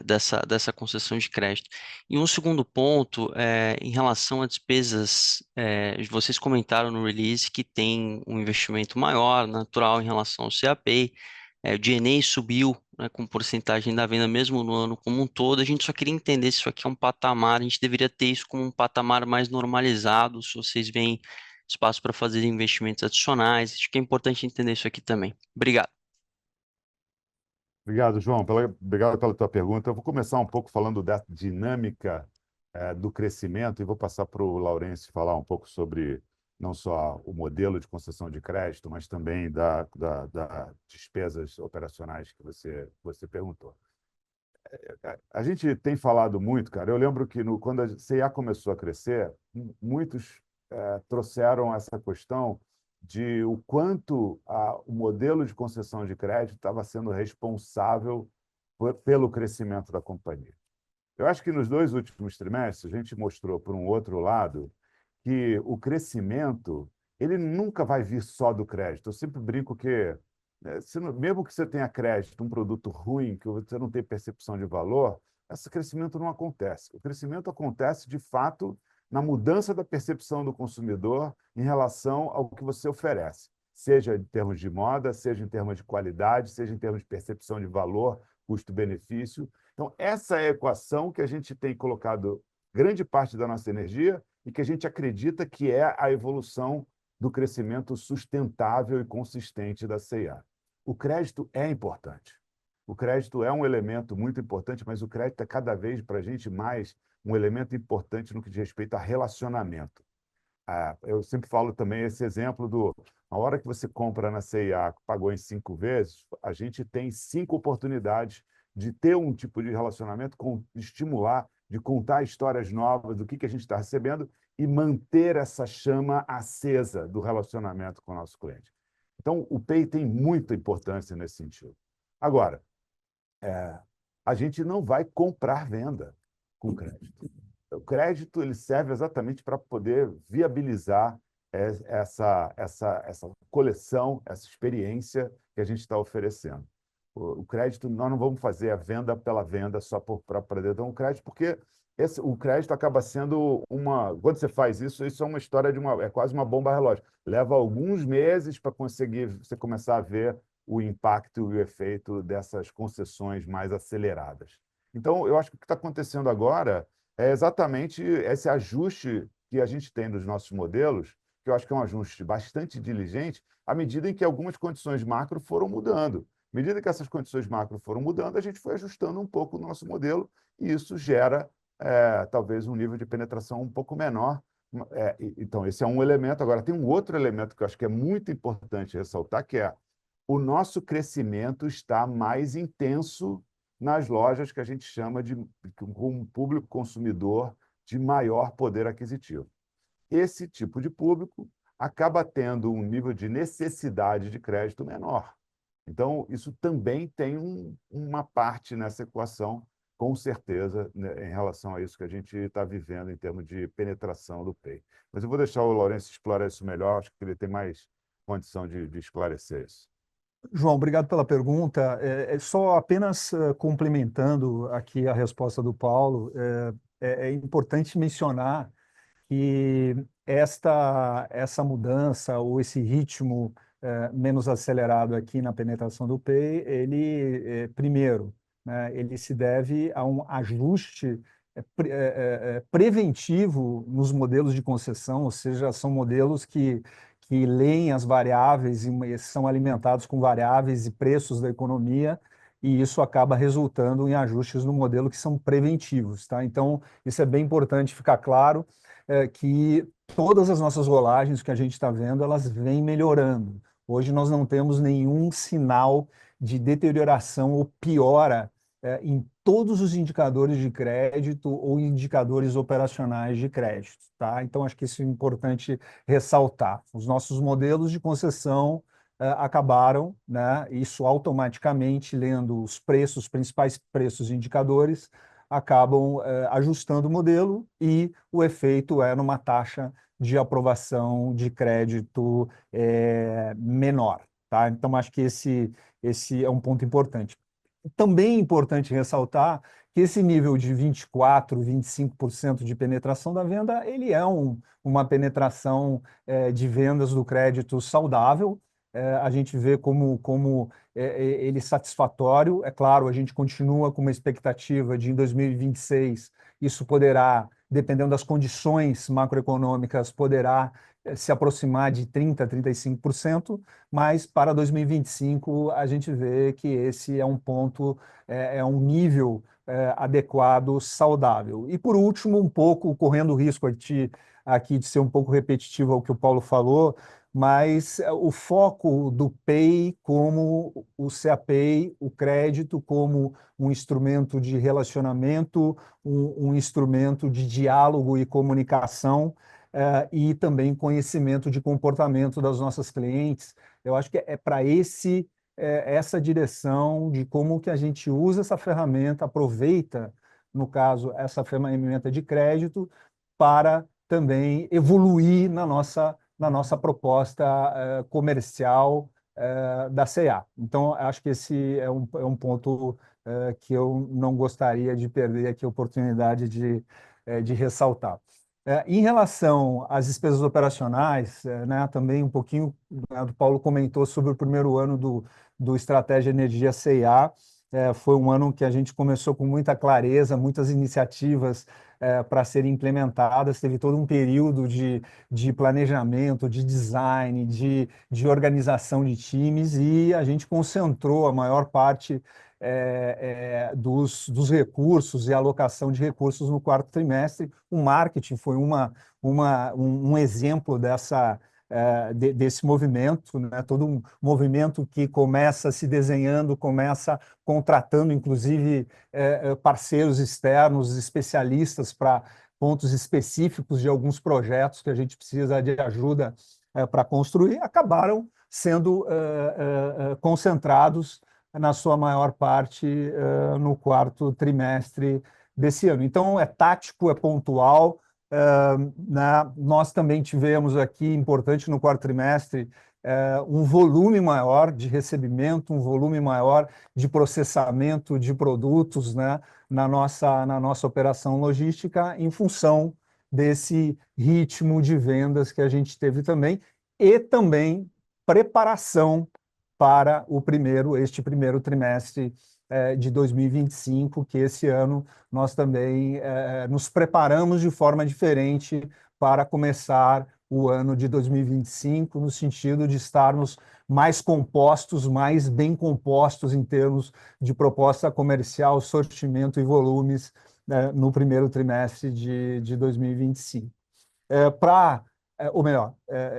dessa concessão de crédito. E um segundo ponto, em relação a despesas, vocês comentaram no release que tem um investimento maior, natural, em relação ao CAP, o G&A subiu, né, com porcentagem da venda mesmo no ano como um todo. A gente só queria entender se isso aqui é um patamar, a gente deveria ter isso como um patamar mais normalizado, se vocês veem espaço para fazer investimentos adicionais. Acho que é importante entender isso aqui também. Obrigado. Obrigado, João. Obrigado pela tua pergunta. Eu vou começar um pouco falando da dinâmica do crescimento e vou passar para o Laurence falar um pouco sobre não só o modelo de concessão de crédito, mas também das despesas operacionais que você perguntou. A gente tem falado muito, cara. Eu lembro que quando a CIA começou a crescer, muitos trouxeram essa questão de o quanto o modelo de concessão de crédito estava sendo responsável pelo crescimento da companhia. Eu acho que nos 2 últimos trimestres a gente mostrou, por um outro lado, que o crescimento ele nunca vai vir só do crédito. Eu sempre brinco que, mesmo que você tenha crédito, um produto ruim, que você não tem percepção de valor, esse crescimento não acontece. O crescimento acontece, de fato, na mudança da percepção do consumidor em relação ao que você oferece, seja em termos de moda, seja em termos de qualidade, seja em termos de percepção de valor, custo-benefício. Então, essa é a equação que a gente tem colocado grande parte da nossa energia e que a gente acredita que é a evolução do crescimento sustentável e consistente da C&A. O crédito é importante. O crédito é um elemento muito importante, mas o crédito é cada vez, para a gente, mais um elemento importante no que diz respeito a relacionamento. Eu sempre falo também esse exemplo a hora que você compra na C&A, pagou em 5 vezes, a gente tem 5 oportunidades de ter um tipo de relacionamento, de estimular, de contar histórias novas do que a gente está recebendo e manter essa chama acesa do relacionamento com o nosso cliente. Então, o Pay tem muita importância nesse sentido. Agora, a gente não vai comprar venda com crédito. o crédito ele serve exatamente para poder viabilizar essa coleção, essa experiência que a gente está oferecendo. O crédito, nós não vamos fazer a venda pela venda só para poder dar um crédito, porque o crédito acaba sendo uma. Quando você faz isso, isso é uma história é quase uma bomba relógio. Leva alguns meses para conseguir você começar a ver o impacto e o efeito dessas concessões mais aceleradas. Então, eu acho que o que está acontecendo agora é exatamente esse ajuste que a gente tem nos nossos modelos, que eu acho que é um ajuste bastante diligente, à medida em que algumas condições macro foram mudando. À medida que essas condições macro foram mudando, a gente foi ajustando um pouco o nosso modelo e isso gera talvez um nível de penetração um pouco menor. Então, esse é um elemento. Agora, tem um outro elemento que eu acho que é muito importante ressaltar, que é o nosso crescimento está mais intenso nas lojas que a gente chama de com um público consumidor de maior poder aquisitivo. Esse tipo de público acaba tendo um nível de necessidade de crédito menor. Então, isso também tem uma parte nessa equação, com certeza, né, em relação a isso que a gente está vivendo em termos de penetração do Pay. Mas eu vou deixar o Laurence explorar isso melhor, acho que ele tem mais condição de esclarecer isso. João, obrigado pela pergunta. Só apenas complementando aqui a resposta do Paulo, é importante mencionar que essa mudança ou esse ritmo menos acelerado aqui na penetração do Pay, ele, primeiro, né, ele se deve a um ajuste preventivo nos modelos de concessão, ou seja, são modelos que leem as variáveis e são alimentados com variáveis e preços da economia, e isso acaba resultando em ajustes no modelo que são preventivos, tá? Então, isso é bem importante ficar claro, que todas as nossas rolagens que a gente está vendo, elas vêm melhorando. Hoje nós não temos nenhum sinal de deterioração ou piora em todos os indicadores de crédito ou indicadores operacionais de crédito, tá? Então, acho que isso é importante ressaltar. Os nossos modelos de concessão acabaram, né? Isso automaticamente, lendo os principais preços e indicadores, acabam ajustando o modelo e o efeito é numa taxa de aprovação de crédito menor, tá? Então, acho que esse é um ponto importante. Também é importante ressaltar que esse nível de 24%, 25% de penetração da venda, ele é uma penetração de vendas do crédito saudável. A gente vê como ele satisfatório. É claro, a gente continua com uma expectativa de, em 2026, isso poderá, dependendo das condições macroeconômicas, poderá se aproximar de 30%, 35%, mas para 2025 a gente vê que esse é um ponto, é um nível adequado, saudável. E por último, um pouco, correndo o risco aqui de ser um pouco repetitivo ao que o Paulo falou, mas o foco do Pay como o CAPay, o crédito como um instrumento de relacionamento, um instrumento de diálogo e comunicação, e também conhecimento de comportamento das nossas clientes. Eu acho que é para essa direção de como que a gente usa essa ferramenta, aproveita, no caso, essa ferramenta de crédito, para também evoluir na nossa proposta comercial da C&A. Então, acho que esse é um ponto que eu não gostaria de perder aqui a oportunidade de ressaltar. Em relação às despesas operacionais, né, também um pouquinho, né, o Paulo comentou sobre o primeiro ano do Estratégia Energia C&A. Foi um ano que a gente começou com muita clareza, muitas iniciativas para serem implementadas, teve todo um período de planejamento, de design, de organização de times, e a gente concentrou a maior parte dos recursos e alocação de recursos no quarto trimestre. O marketing foi um exemplo desse movimento, né? Todo um movimento que começa se desenhando, começa contratando, inclusive, parceiros externos, especialistas para pontos específicos de alguns projetos que a gente precisa de ajuda para construir, acabaram sendo concentrados na sua maior parte no quarto trimestre desse ano. Então, é tático, é pontual. Né? Nós também tivemos aqui, importante no quarto trimestre, um volume maior de recebimento, um volume maior de processamento de produtos, né, na nossa operação logística, em função desse ritmo de vendas que a gente teve também, e também preparação para este primeiro trimestre de 2025, que esse ano nós também nos preparamos de forma diferente para começar o ano de 2025, no sentido de estarmos mais compostos, mais bem compostos em termos de proposta comercial, sortimento e volumes no primeiro trimestre de 2025. Ou melhor,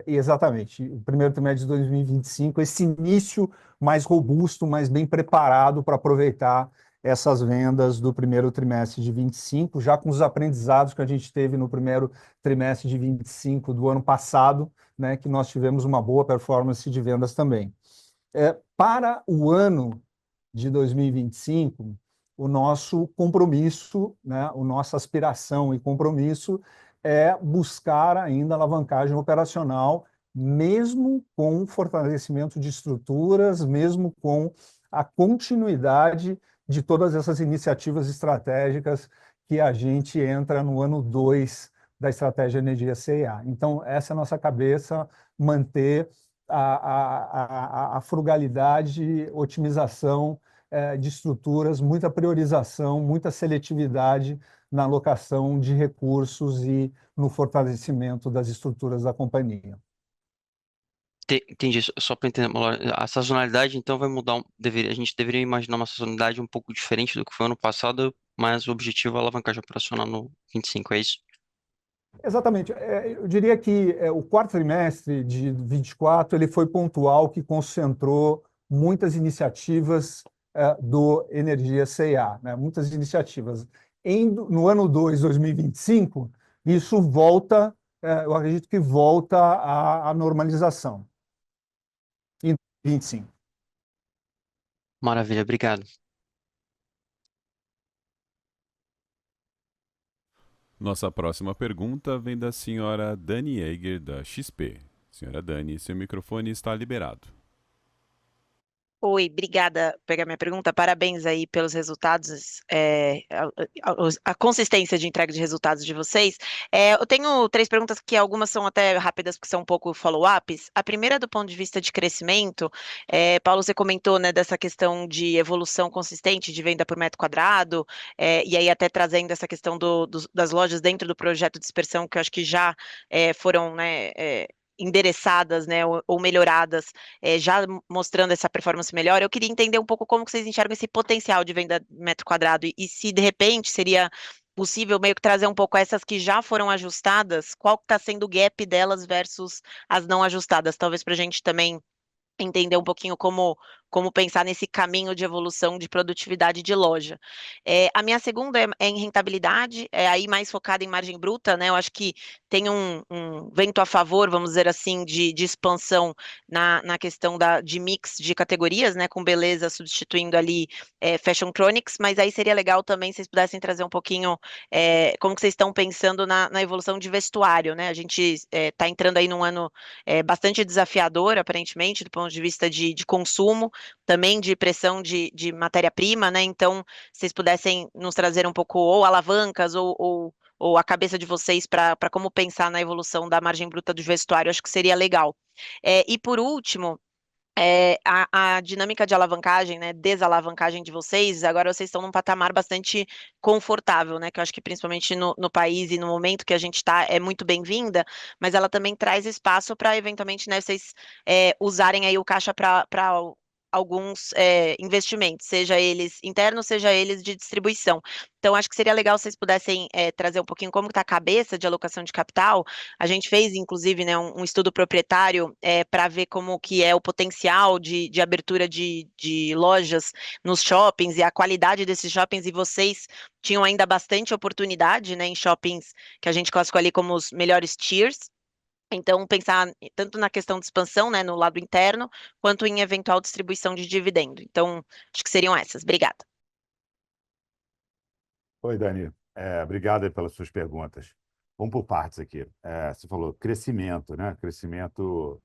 exatamente, o primeiro trimestre de 2025, esse início mais robusto, mais bem preparado para aproveitar essas vendas do primeiro trimestre de 25, já com os aprendizados que a gente teve no primeiro trimestre de 25 do ano passado, né, que nós tivemos uma boa performance de vendas também. Para o ano de 2025, o nosso compromisso, né, a nossa aspiração e compromisso é buscar ainda alavancagem operacional, mesmo com o fortalecimento de estruturas, mesmo com a continuidade de todas essas iniciativas estratégicas que a gente entra no ano 2 da Estratégia Energia CEA. Então, essa é a nossa cabeça, manter a frugalidade, otimização de estruturas, muita priorização, muita seletividade na alocação de recursos e no fortalecimento das estruturas da companhia. Entendi, só para entender, a sazonalidade então vai mudar, a gente deveria imaginar uma sazonalidade um pouco diferente do que foi ano passado, mas o objetivo é a alavancagem operacional no 25, é isso? Exatamente. Eu diria que o quarto trimestre de 24 ele foi pontual, que concentrou muitas iniciativas do Energia C&A, né? Muitas iniciativas. No ano 2, 2025, isso volta, eu acredito que volta à normalização. Em 25. Maravilha, obrigado. Nossa próxima pergunta vem da senhora Dani Eiger, da XP. Senhora Dani, seu microfone está liberado. Oi, obrigada por pegar minha pergunta. Parabéns aí pelos resultados, a consistência de entrega de resultados de vocês. Eu tenho 3 perguntas que algumas são até rápidas, porque são um pouco follow-ups. A primeira, do ponto de vista de crescimento, Paulo, você comentou, né, dessa questão de evolução consistente de venda por metro quadrado, e aí até trazendo essa questão das lojas dentro do projeto de dispersão, que eu acho que já foram, né, endereçadas, né, ou melhoradas, já mostrando essa performance melhor. Eu queria entender um pouco como que vocês enxergam esse potencial de venda metro quadrado e se de repente seria possível meio que trazer um pouco essas que já foram ajustadas, qual está sendo o gap delas versus as não ajustadas, talvez para a gente também entender um pouquinho como pensar nesse caminho de evolução de produtividade de loja. A minha segunda é em rentabilidade, aí mais focada em margem bruta, né? Eu acho que tem um vento a favor, vamos dizer assim, de expansão na questão de mix de categorias, né? Com beleza substituindo ali Fashion Chronics, mas aí seria legal também se vocês pudessem trazer um pouquinho como que vocês estão pensando na evolução de vestuário, né? A gente está entrando aí num ano bastante desafiador, aparentemente, do ponto de vista de consumo, também de pressão de matéria-prima, né? Então, se vocês pudessem nos trazer um pouco ou alavancas ou a cabeça de vocês para como pensar na evolução da margem bruta do vestuário, acho que seria legal. E por último, a dinâmica de alavancagem, né, desalavancagem de vocês, agora vocês estão num patamar bastante confortável, né, que eu acho que principalmente no país e no momento que a gente está é muito bem-vinda, mas ela também traz espaço para eventualmente, né, vocês usarem aí o caixa para alguns investimentos, seja eles internos, seja eles de distribuição. Então, acho que seria legal se vocês pudessem trazer um pouquinho como está a cabeça de alocação de capital. A gente fez, inclusive, né, um estudo proprietário para ver como que é o potencial de abertura de lojas nos shoppings e a qualidade desses shoppings, e vocês tinham ainda bastante oportunidade, né, em shoppings que a gente classificou ali como os melhores tiers. Então, pensar tanto na questão de expansão, né, no lado interno, quanto em eventual distribuição de dividendo. Então, acho que seriam essas. Obrigada. Oi, Dani. Obrigado aí pelas suas perguntas. Vamos por partes aqui. Você falou crescimento, né? Crescimento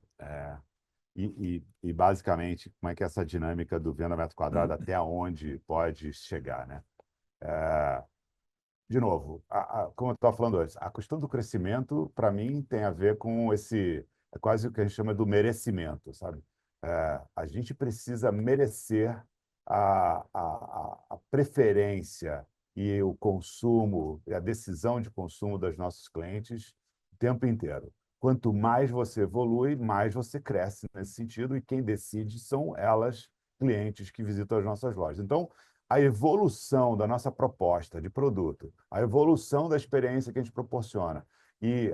basicamente, como é que é essa dinâmica do venda metro quadrado até onde pode chegar, né? De novo, como eu estava falando antes, a questão do crescimento, para mim, tem a ver com é quase o que a gente chama do merecimento, sabe? A gente precisa merecer a preferência e o consumo, e a decisão de consumo dos nossos clientes o tempo inteiro. Quanto mais você evolui, mais você cresce nesse sentido, e quem decide são elas, clientes que visitam as nossas lojas. Então, a evolução da nossa proposta de produto, a evolução da experiência que a gente proporciona e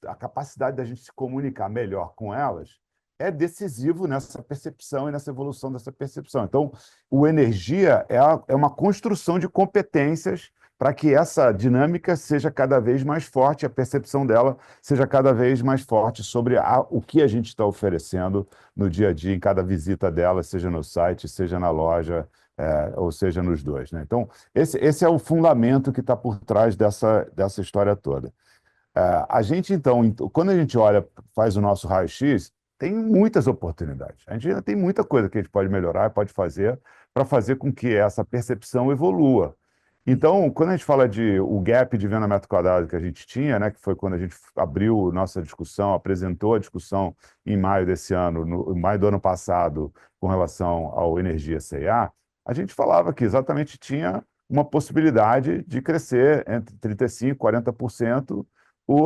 a capacidade da gente se comunicar melhor com elas é decisivo nessa percepção e nessa evolução dessa percepção. Então, o Energia é uma construção de competências para que essa dinâmica seja cada vez mais forte, a percepção dela seja cada vez mais forte sobre o que a gente está oferecendo no dia a dia, em cada visita dela, seja no site, seja na loja, ou seja, nos dois, né? Então, esse é o fundamento que está por trás dessa história toda. A gente, então, quando a gente olha, faz o nosso raio-x, tem muitas oportunidades. A gente ainda tem muita coisa que a gente pode melhorar, pode fazer, para fazer com que essa percepção evolua. Então, quando a gente fala de o gap de venda metro quadrado que a gente tinha, né, que foi quando a gente abriu nossa discussão, apresentou a discussão em maio desse ano, no maio do ano passado, com relação ao Energia C&A, a gente falava que exatamente tinha uma possibilidade de crescer entre 35% e 40%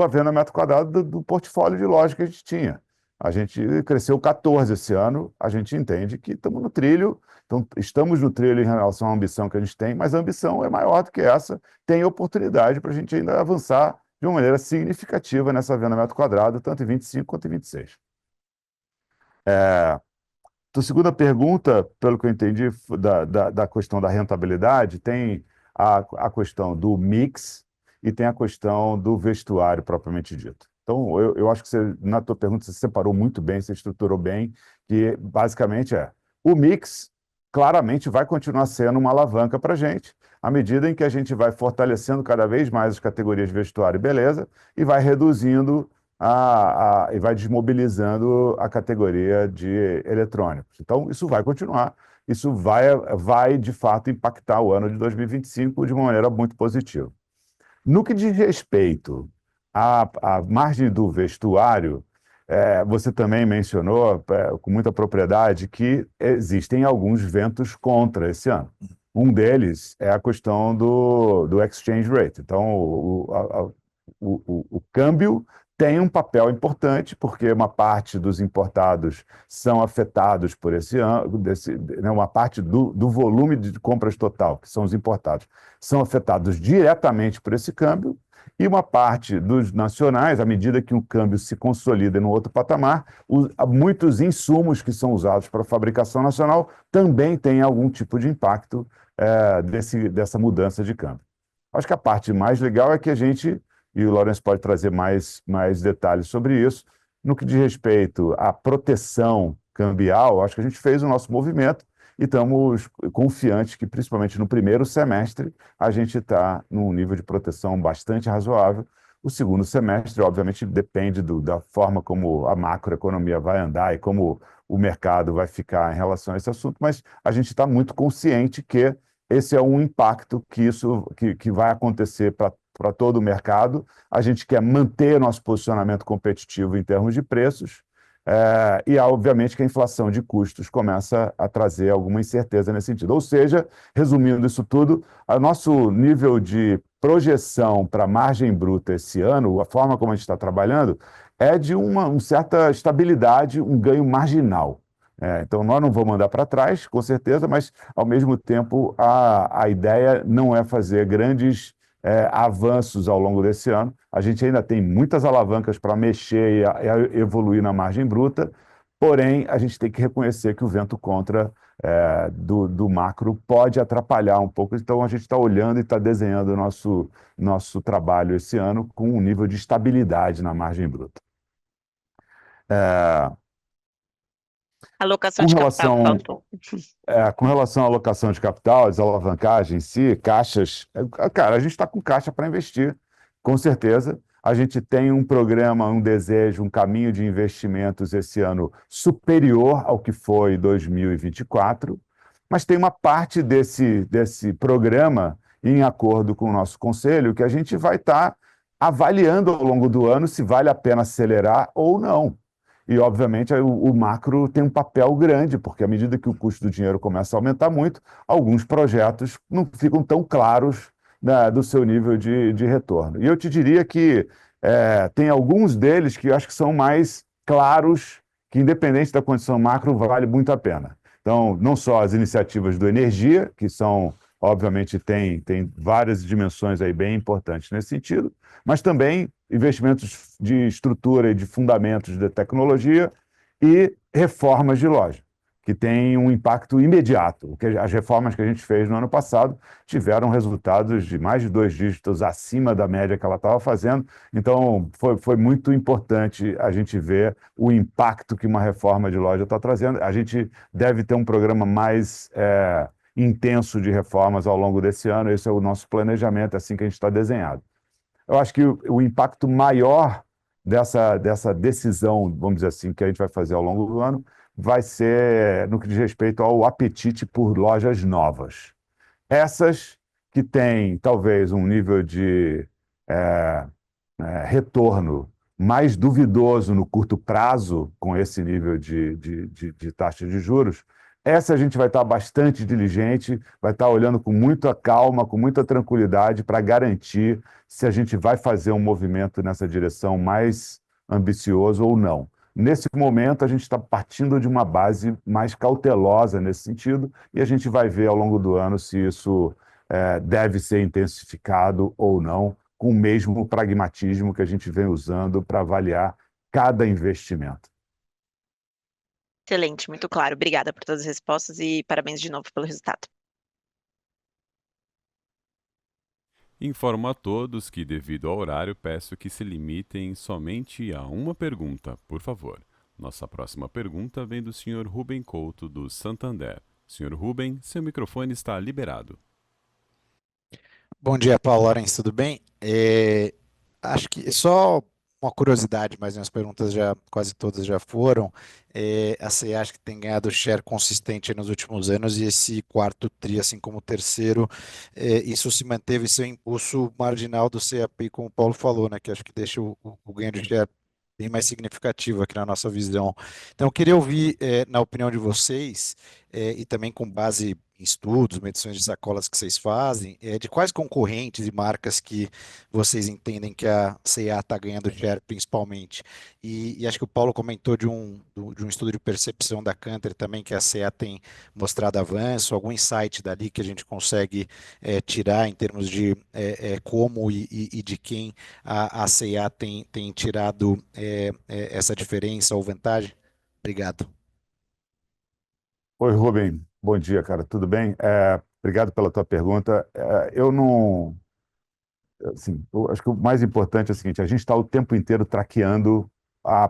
a venda metro quadrado do portfólio de lojas que a gente tinha. A gente cresceu 14% esse ano, a gente entende que estamos no trilho, então estamos no trilho em relação à ambição que a gente tem, mas a ambição é maior do que essa, tem oportunidade para a gente ainda avançar de uma maneira significativa nessa venda metro quadrado, tanto em 25 quanto em 26. Então, segunda pergunta, pelo que eu entendi da questão da rentabilidade, tem a questão do mix e tem a questão do vestuário propriamente dito. Então, eu acho que você, na tua pergunta, você separou muito bem, você estruturou bem, que basicamente o mix claramente vai continuar sendo uma alavanca para a gente, à medida em que a gente vai fortalecendo cada vez mais as categorias de vestuário e beleza e vai reduzindo e vai desmobilizando a categoria de eletrônicos. Então, isso vai continuar, isso vai de fato impactar o ano de 2025 de uma maneira muito positiva. No que diz respeito à margem do vestuário, você também mencionou com muita propriedade que existem alguns ventos contra esse ano. Um deles é a questão do exchange rate. Então, o câmbio tem um papel importante, porque uma parte dos importados são afetados por esse ano, uma parte do volume de compras total, que são os importados, são afetados diretamente por esse câmbio, e uma parte dos nacionais, à medida que o câmbio se consolida no outro patamar, muitos insumos que são usados para a fabricação nacional também têm algum tipo de impacto dessa mudança de câmbio. Acho que a parte mais legal é que a gente, e o Lourenço pode trazer mais detalhes sobre isso, no que diz respeito à proteção cambial, acho que a gente fez o nosso movimento e estamos confiantes que, principalmente no primeiro semestre, a gente está num nível de proteção bastante razoável. O segundo semestre, obviamente, depende da forma como a macroeconomia vai andar e como o mercado vai ficar em relação a esse assunto, mas a gente está muito consciente que esse é um impacto que vai acontecer para todo o mercado. A gente quer manter nosso posicionamento competitivo em termos de preços, e, obviamente, que a inflação de custos começa a trazer alguma incerteza nesse sentido. Ou seja, resumindo isso tudo, o nosso nível de projeção para a margem bruta esse ano, a forma como a gente está trabalhando, é de uma certa estabilidade, um ganho marginal. Então, nós não vamos andar para trás, com certeza, mas, ao mesmo tempo, a ideia não é fazer grandes avanços ao longo desse ano. A gente ainda tem muitas alavancas para mexer e evoluir na margem bruta, porém, a gente tem que reconhecer que o vento contra do macro pode atrapalhar um pouco. Então, a gente está olhando e está desenhando o nosso trabalho esse ano com um nível de estabilidade na margem bruta. Alocação Com de capital, relação, faltou. com relação à alocação de capital, desalavancagem em si, caixas, cara, a gente está com caixa para investir, com certeza. A gente tem um programa, um desejo, um caminho de investimentos esse ano superior ao que foi 2024, mas tem uma parte desse programa, em acordo com o nosso conselho, que a gente vai estar avaliando ao longo do ano se vale a pena acelerar ou não. E, obviamente, o macro tem um papel grande, porque à medida que o custo do dinheiro começa a aumentar muito, alguns projetos não ficam tão claros, né, do seu nível de retorno. E eu te diria que tem alguns deles que eu acho que são mais claros, que, independente da condição macro, vale muito a pena. Então, não só as iniciativas do Energia, que são, obviamente, tem várias dimensões aí bem importantes nesse sentido, mas também investimentos de estrutura e de fundamentos de tecnologia e reformas de loja, que têm um impacto imediato. As reformas que a gente fez no ano passado tiveram resultados de mais de 2 dígitos acima da média que ela estava fazendo. Então, foi muito importante a gente ver o impacto que uma reforma de loja está trazendo. A gente deve ter um programa mais intenso de reformas ao longo desse ano. Esse é o nosso planejamento, é assim que a gente está desenhado. Eu acho que o impacto maior dessa decisão, vamos dizer assim, que a gente vai fazer ao longo do ano, vai ser no que diz respeito ao apetite por lojas novas. Essas que têm, talvez, um nível de retorno mais duvidoso no curto prazo, com esse nível de taxa de juros, essa a gente vai estar bastante diligente, vai estar olhando com muita calma, com muita tranquilidade, para garantir se a gente vai fazer um movimento nessa direção mais ambicioso ou não. Nesse momento, a gente está partindo de uma base mais cautelosa nesse sentido, e a gente vai ver ao longo do ano se isso deve ser intensificado ou não, com o mesmo pragmatismo que a gente vem usando para avaliar cada investimento. Excelente, muito claro. Obrigada por todas as respostas e parabéns de novo pelo resultado. Informo a todos que, devido ao horário, peço que se limitem somente a uma pergunta, por favor. Nossa próxima pergunta vem do Sr. Rubem Couto, do Santander. Sr. Rubem, seu microfone está liberado. Bom dia, Paulo Lourenço, tudo bem? Acho que só uma curiosidade, mas minhas perguntas já quase todas já foram. A CEA acho que tem ganhado share consistente aí nos últimos anos, e esse quarto tri, assim como o terceiro, isso se manteve sem impulso marginal do CAP, como o Paulo falou, né? Que acho que deixa o ganho de share bem mais significativo aqui na nossa visão. Então, eu queria ouvir, na opinião de vocês, e também com base em estudos, medições de sacolas que vocês fazem, de quais concorrentes e marcas que vocês entendem que a C&A está ganhando share principalmente. E acho que o Paulo comentou de um estudo de percepção da Kantar também, que a C&A tem mostrado avanço, algum insight dali que a gente consegue tirar em termos de como e de quem a C&A tem tirado essa diferença ou vantagem? Obrigado. Oi, Rubem. Bom dia, cara. Tudo bem? Obrigado pela tua pergunta. Eu não... Assim, eu acho que o mais importante é o seguinte: a gente está o tempo inteiro traqueando a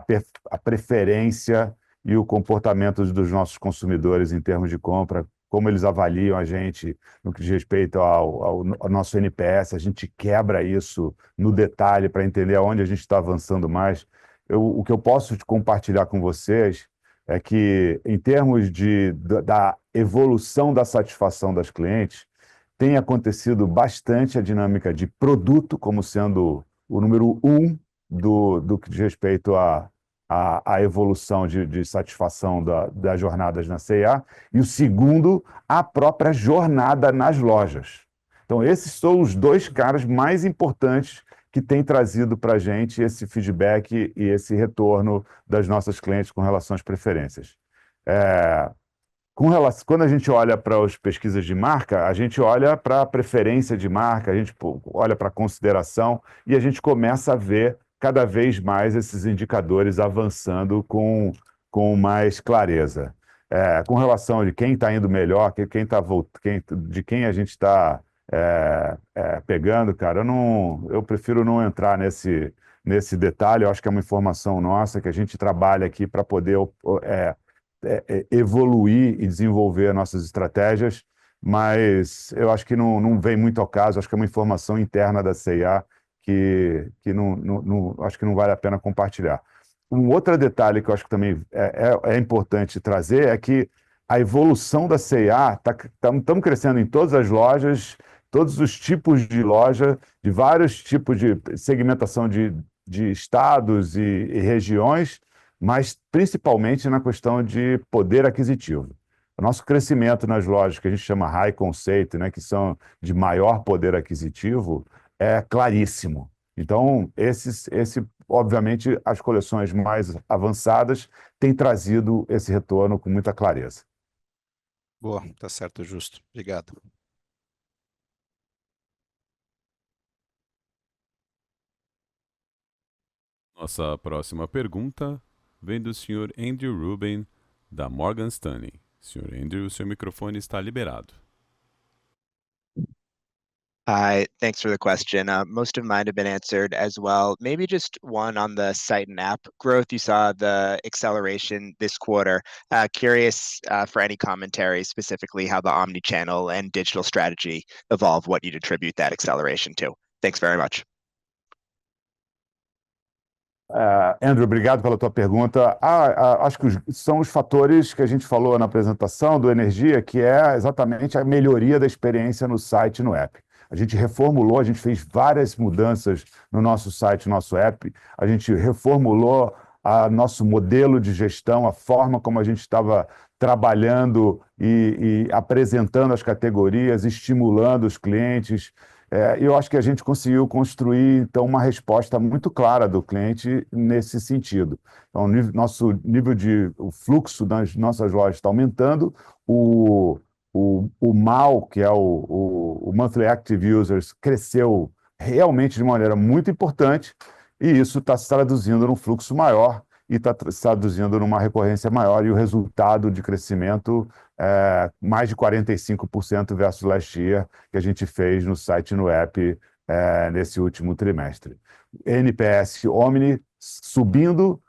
preferência e o comportamento dos nossos consumidores em termos de compra, como eles avaliam a gente no que diz respeito ao nosso NPS. A gente quebra isso no detalhe para entender aonde a gente está avançando mais. O que eu posso compartilhar com vocês é que, em termos da evolução da satisfação das clientes, tem acontecido bastante a dinâmica de produto como sendo o número 1 do que diz respeito à evolução de satisfação das jornadas na C&A, e o segundo, a própria jornada nas lojas. Então, esses são os dois caras mais importantes que têm trazido para a gente esse feedback e esse retorno das nossas clientes com relação às preferências. Quando a gente olha para as pesquisas de marca, a gente olha para a preferência de marca, a gente olha para a consideração, e a gente começa a ver cada vez mais esses indicadores avançando com mais clareza. Com relação de quem está indo melhor, de quem a gente está pegando, cara, eu prefiro não entrar nesse detalhe. Eu acho que é uma informação nossa que a gente trabalha aqui para poder evoluir e desenvolver nossas estratégias, mas eu acho que não vem muito ao caso, acho que é uma informação interna da C&A que acho que não vale a pena compartilhar. Um outro detalhe que eu acho que também é importante trazer é que a evolução da C&A estamos crescendo em todas as lojas, todos os tipos de loja, de vários tipos de segmentação de estados e regiões, mas principalmente na questão de poder aquisitivo. O nosso crescimento nas lojas, que a gente chama high conceito, né, que são de maior poder aquisitivo, é claríssimo. Então, obviamente, as coleções mais avançadas têm trazido esse retorno com muita clareza. Boa, tá certo, justo. Obrigado. Nossa próxima pergunta vem do Sr. Andrew Ruben, da Morgan Stanley. Sr. Andrew, seu microfone está liberado. Hi, thanks for the question. Most of mine have been answered as well. Maybe just one on the site and app growth. You saw the acceleration this quarter. Curious for any commentary, specifically how the omni-channel and digital strategy evolve, what you'd attribute that acceleration to. Thanks very much. Andrew, obrigado pela tua pergunta. Acho que são os fatores que a gente falou na apresentação do Energia, que é exatamente a melhoria da experiência no site e no app. A gente reformulou, a gente fez várias mudanças no nosso site, no nosso app, a gente reformulou nosso modelo de gestão, a forma como a gente estava trabalhando e apresentando as categorias, estimulando os clientes. Eu acho que a gente conseguiu construir, então, uma resposta muito clara do cliente nesse sentido. Então, o fluxo das nossas lojas está aumentando, o MAU, que é o Monthly Active Users, cresceu realmente de maneira muito importante, e isso está se traduzindo num fluxo maior e está se traduzindo numa recorrência maior, e o resultado de crescimento mais de 45% versus last year, que a gente fez no site e no app nesse último trimestre. NPS Omni subindo,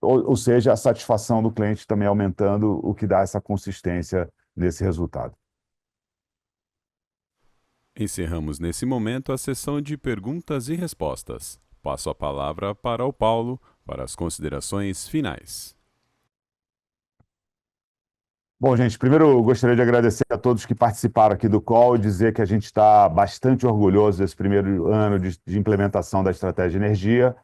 ou seja, a satisfação do cliente também aumentando, o que dá essa consistência nesse resultado. Encerramos nesse momento a sessão de perguntas e respostas. Passo a palavra para o Paulo para as considerações finais. Bom, gente, primeiro eu gostaria de agradecer a todos que participaram aqui do call e dizer que a gente está bastante orgulhoso desse primeiro ano de implementação da estratégia de energia.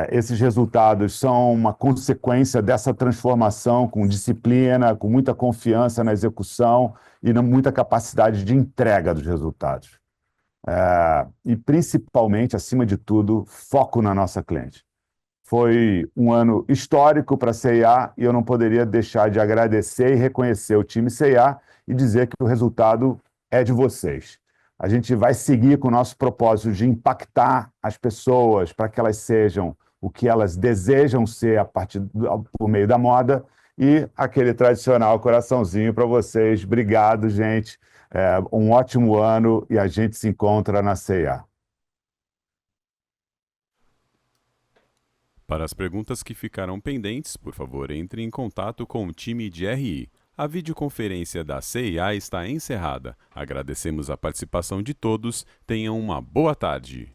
Esses resultados são uma consequência dessa transformação com disciplina, com muita confiança na execução e muita capacidade de entrega dos resultados. E, principalmente, acima de tudo, foco na nossa cliente. Foi um ano histórico para a C&A e eu não poderia deixar de agradecer e reconhecer o time C&A e dizer que o resultado é de vocês. A gente vai seguir com o nosso propósito de impactar as pessoas para que elas sejam o que elas desejam ser por meio da moda, e aquele tradicional coraçãozinho para vocês. Obrigado, gente. Um ótimo ano e a gente se encontra na C&A. Para as perguntas que ficaram pendentes, por favor, entre em contato com o time de RI. A videoconferência da C&A está encerrada. Agradecemos a participação de todos. Tenham uma boa tarde.